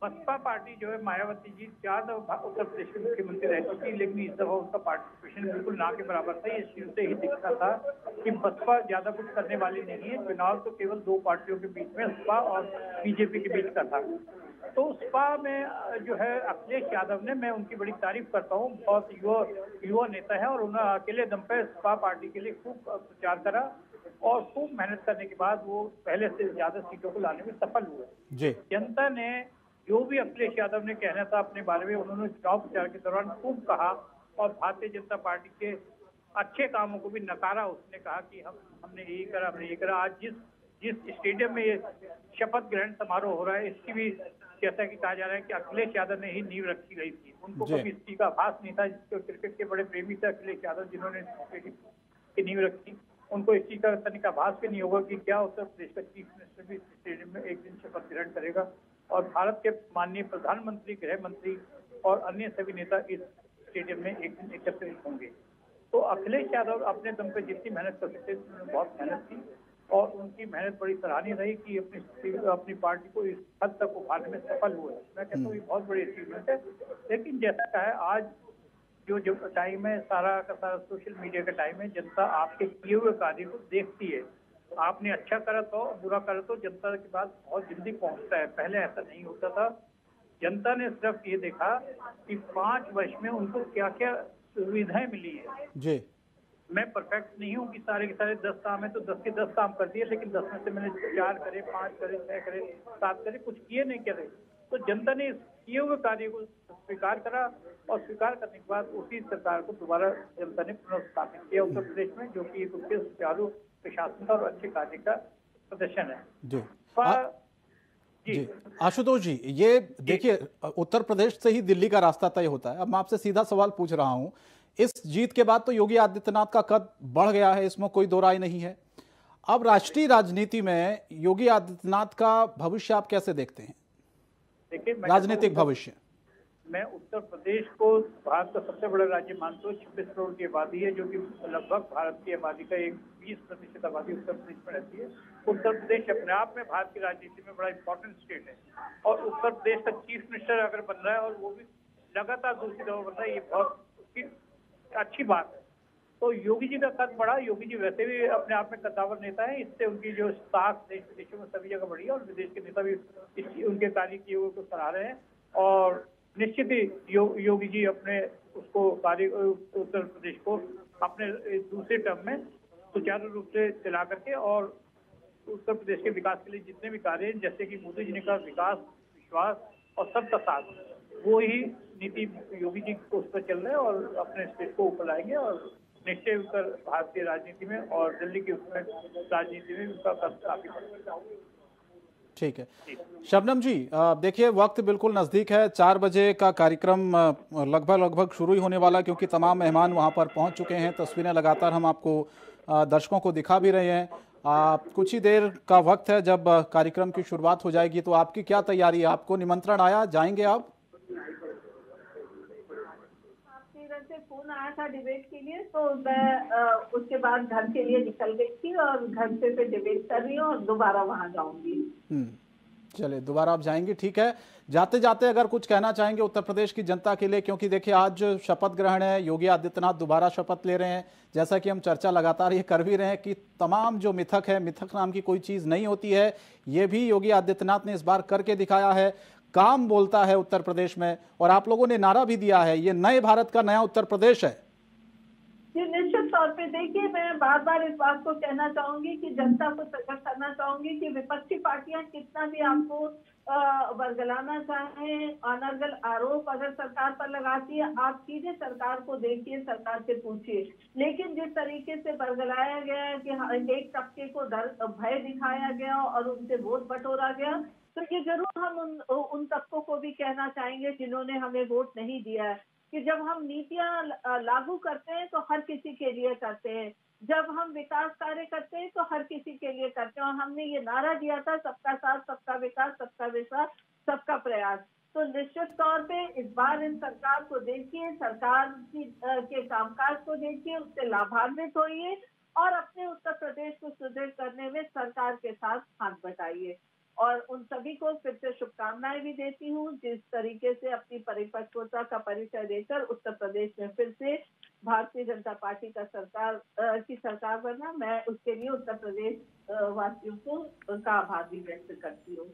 F: बसपा पार्टी जो है, मायावती जी 4 दफा उत्तर प्रदेश के मुख्यमंत्री रह चुकी, लेकिन इस दफा उसका पार्टिसिपेशन बिल्कुल ना के बराबर था। ये शुरू से ही दिखता था कि बसपा ज्यादा कुछ करने वाली नहीं है। चुनाव तो केवल 2 पार्टियों के बीच में, सपा और बीजेपी के बीच का था। तो सपा में जो है अखिलेश यादव ने, मैं उनकी बड़ी तारीफ करता हूँ, बहुत युवा नेता है, और उन्होंने अकेले दम पे सपा पार्टी के लिए खूब प्रचार करा और खूब मेहनत करने के बाद वो पहले से ज्यादा सीटों को लाने में सफल हुए। जनता ने जो भी अखिलेश यादव ने कहना था अपने बारे में, उन्होंने चुनाव प्रचार के दौरान खूब कहा, और भारतीय जनता पार्टी के अच्छे कामों को भी नकारा। उसने कहा कि हमने यही करा, हमने ये करा। आज जिस स्टेडियम में ये शपथ ग्रहण समारोह हो रहा है, इसकी भी जैसा कि कहा जा रहा है कि अखिलेश यादव ने ही नींव रखी गई थी। उनको कभी इस चीज का आभास नहीं था। जिसको क्रिकेट के बड़े प्रेमी थे अखिलेश यादव, जिन्होंने की नींव रखी, उनको इस चीज का तनिक आभास भी नहीं होगा कि क्या उत्तर प्रदेश का चीफ मिनिस्टर भी स्टेडियम में एक दिन शपथ ग्रहण करेगा, और भारत के माननीय प्रधानमंत्री, गृह मंत्री और अन्य सभी नेता इस स्टेडियम में एक दिन एकत्रित होंगे। तो अखिलेश यादव अपने दम पे जितनी मेहनत कर सकते थे, उन्होंने बहुत मेहनत की, और उनकी मेहनत बड़ी सराहनीय रही कि अपनी पार्टी को इस हद तक उठाने में सफल हुए। मैं कहता हूँ ये बहुत बड़ी अचीवमेंट है। लेकिन जैसा कहा है, आज जो टाइम है, सारा का सारा सोशल मीडिया का टाइम है। जनता आपके किए हुए कार्य को देखती है। आपने अच्छा करा तो, बुरा करा तो जनता के पास बहुत जल्दी पहुंचता है। पहले ऐसा नहीं होता था। जनता ने सिर्फ ये देखा कि 5 वर्ष में उनको क्या क्या सुविधाएं मिली है जी। मैं परफेक्ट नहीं हूँ कि सारे के सारे 10 काम है तो 10 के 10 काम कर दिए, लेकिन 10 में से मैंने 4 करे, 5 करे, 6 करे, 7 करे, कुछ किए नहीं करे। तो जनता ने किए हुए कार्य को स्वीकार करा, और स्वीकार करने के बाद उसी सरकार को दोबारा जनता ने पुनर्स्थापित किया उत्तर प्रदेश में, जो कि एक उसके सुचारू प्रशासन और अच्छे कार्य का प्रदर्शन है जी।
A: आशुतोष जी, ये देखिए, उत्तर प्रदेश से ही दिल्ली का रास्ता तय होता है। अब मैं आपसे सीधा सवाल पूछ रहा हूं, इस जीत के बाद तो योगी आदित्यनाथ का कद बढ़ गया है, इसमें कोई दो राय नहीं है। अब राष्ट्रीय राजनीति में योगी आदित्यनाथ का भविष्य आप कैसे देखते हैं?
F: देखिए,
A: राजनीतिक भविष्य
F: मैं उत्तर प्रदेश को भारत का सबसे बड़ा राज्य मानता हूँ। 26 करोड़ की आबादी है, जो कि लगभग भारत की आबादी का 20% आबादी उत्तर प्रदेश में रहती है। उत्तर प्रदेश अपने आप में भारत की राजनीति में बड़ा इंपॉर्टेंट स्टेट है और उत्तर प्रदेश का चीफ मिनिस्टर अगर बन रहा है और वो भी लगातार दूसरी दफा बन रहा है, ये बहुत अच्छी बात है। तो योगी जी का कद बढ़ा। योगी जी वैसे भी अपने आप में कद्दावर नेता है, इससे उनकी जो साख देश विदेशों में सभी जगह बढ़ी है और विदेश के नेता भी उनके कार्य किए हुए को सराह रहे हैं और निश्चित ही योगी जी अपने उसको कार्य उत्तर प्रदेश को अपने दूसरे टर्म में सुचारू रूप से चला करके और उत्तर प्रदेश के विकास के लिए जितने भी कार्य हैं, जैसे कि मोदी जी ने कहा विकास, विश्वास और सबका साथ, वो ही नीति योगी जी को उस पर चल रहे हैं और अपने स्टेट को ऊपर लाएंगे और निश्चय उत्तर भारतीय राजनीति में और दिल्ली की उसमें राजनीति में उसका कद काफी बढ़ेगा।
A: ठीक है शबनम जी, देखिए वक्त बिल्कुल नज़दीक है। 4 बजे का कार्यक्रम लगभग शुरू ही होने वाला, क्योंकि तमाम मेहमान वहां पर पहुंच चुके हैं। तस्वीरें लगातार हम आपको दर्शकों को दिखा भी रहे हैं। कुछ ही देर का वक्त है जब कार्यक्रम की शुरुआत हो जाएगी, तो आपकी क्या तैयारी है? आपको निमंत्रण आया, जाएंगे आप?
E: से फोन आया था डिबेट के लिए, तो मैं उसके बाद घर के लिए निकल गई थी और घर से फिर डिबेट कर रही हूँ और दोबारा वहां जाऊंगी।
A: चलिए, दोबारा आप जाएंगे, ठीक है। जाते जाते अगर कुछ कहना चाहेंगे उत्तर प्रदेश की जनता के लिए, क्योंकि देखिए आज शपथ ग्रहण है, योगी आदित्यनाथ दोबारा शपथ ले रहे हैं। जैसा कि हम चर्चा लगातार ये कर भी रहे हैं कि तमाम जो मिथक है, मिथक नाम की कोई चीज नहीं होती है, ये भी योगी आदित्यनाथ ने इस बार करके दिखाया है। काम बोलता है उत्तर प्रदेश में, और आप लोगों ने नारा भी दिया है, ये नए भारत का नया उत्तर प्रदेश है।
E: जी निश्चित तौर पे देखिए, मैं बार बार इस बात को कहना चाहूंगी कि जनता को सजग करना चाहूंगी कि विपक्षी पार्टियां कितना भी आपको बरगलाना चाहें, अनर्गल आरोप अगर सरकार पर लगाती है, आप सीधे सरकार को देखिए, सरकार से पूछिए। लेकिन जिस तरीके से बरगलाया गया है कि एक तबके को भय दिखाया गया और उनसे वोट बटोरा गया, तो ये जरूर हम उन तबकों को भी कहना चाहेंगे जिन्होंने हमें वोट नहीं दिया है कि जब हम नीतियां लागू करते हैं तो हर किसी के लिए करते हैं, जब हम विकास कार्य करते हैं तो हर किसी के लिए करते हैं। और हमने ये नारा दिया था, सबका साथ, सबका विकास, सबका विश्वास, सबका प्रयास। तो निश्चित तौर पे इस बार इन सरकार को देखिए, सरकार के कामकाज को देखिए, उससे लाभान्वित होइए और अपने उत्तर प्रदेश को सुदृढ़ करने में सरकार के साथ हाथ बटाइए। और उन सभी को फिर से शुभकामनाएं भी देती हूँ, जिस तरीके से अपनी परिपक्वता का परिचय देकर उत्तर प्रदेश में फिर से भारतीय जनता पार्टी का सरकार बनना, मैं उसके लिए उत्तर प्रदेश वासियों का आभार भी व्यक्त करती हूँ।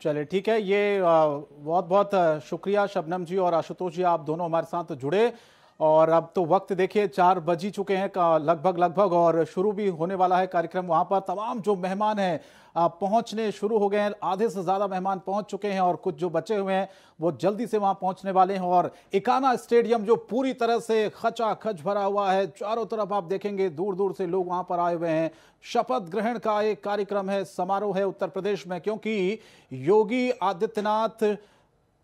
A: चलिए ठीक है, ये बहुत बहुत शुक्रिया शबनम जी और आशुतोष जी, आप दोनों हमारे साथ जुड़े। और अब तो वक्त देखिए 4 बज ही चुके हैं लगभग, और शुरू भी होने वाला है कार्यक्रम। वहां पर तमाम जो मेहमान हैं पहुंचने शुरू हो गए हैं, आधे से ज्यादा मेहमान पहुंच चुके हैं और कुछ जो बचे हुए हैं वो जल्दी से वहां पहुंचने वाले हैं। और इकाना स्टेडियम जो पूरी तरह से खचाखच भरा हुआ है, चारों तरफ आप देखेंगे दूर दूर से लोग वहां पर आए हुए हैं। शपथ ग्रहण का एक कार्यक्रम है, समारोह है उत्तर प्रदेश में, क्योंकि योगी आदित्यनाथ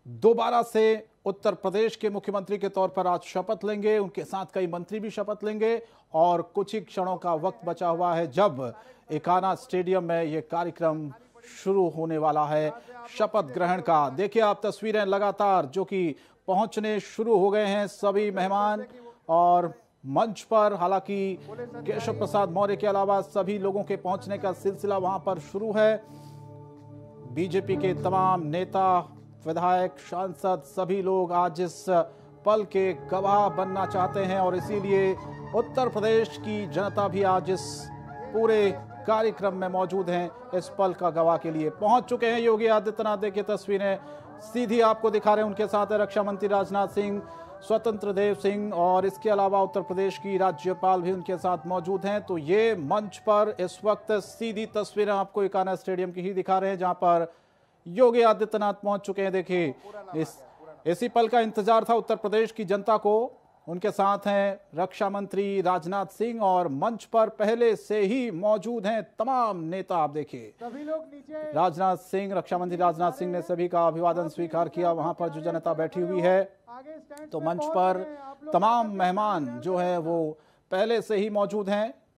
A: दोबारा से उत्तर प्रदेश के मुख्यमंत्री के तौर पर आज शपथ लेंगे। उनके साथ कई मंत्री भी शपथ लेंगे और कुछ ही क्षणों का वक्त बचा हुआ है जब इकाना स्टेडियम में यह कार्यक्रम शुरू होने वाला है शपथ ग्रहण का। देखिए आप तस्वीरें लगातार जो कि पहुंचने शुरू हो गए हैं सभी मेहमान, और मंच पर हालांकि केशव प्रसाद मौर्य के अलावा सभी लोगों के पहुंचने का सिलसिला वहां पर शुरू है। बीजेपी के तमाम नेता, विधायक, सांसद, सभी लोग आज इस पल के गवाह बनना चाहते हैं और इसीलिए उत्तर प्रदेश की जनता भी आज इस पूरे कार्यक्रम में मौजूद हैं, इस पल का गवाह के लिए पहुंच चुके हैं योगी आदित्यनाथ। देखिए तस्वीरें सीधी आपको दिखा रहे हैं, उनके साथ है रक्षा मंत्री राजनाथ सिंह, स्वतंत्र देव सिंह, और इसके अलावा उत्तर प्रदेश की राज्यपाल भी उनके साथ मौजूद हैं। तो ये मंच पर इस वक्त सीधी तस्वीरें आपको इकाना स्टेडियम की ही दिखा रहे हैं जहां पर योगी आदित्यनाथ पहुंच चुके हैं। देखिए इसी पल का इंतजार था उत्तर प्रदेश की जनता को। उनके साथ हैं रक्षा मंत्री राजनाथ सिंह और मंच पर पहले से ही मौजूद हैं तमाम नेता। आप देखिए
G: सभी लोग नीचे,
A: राजनाथ सिंह, रक्षा मंत्री राजनाथ सिंह ने सभी का अभिवादन स्वीकार किया। वहां पर जो जनता बैठी हुई है, तो मंच पर तमाम मेहमान जो है वो पहले से ही मौजूद हैं।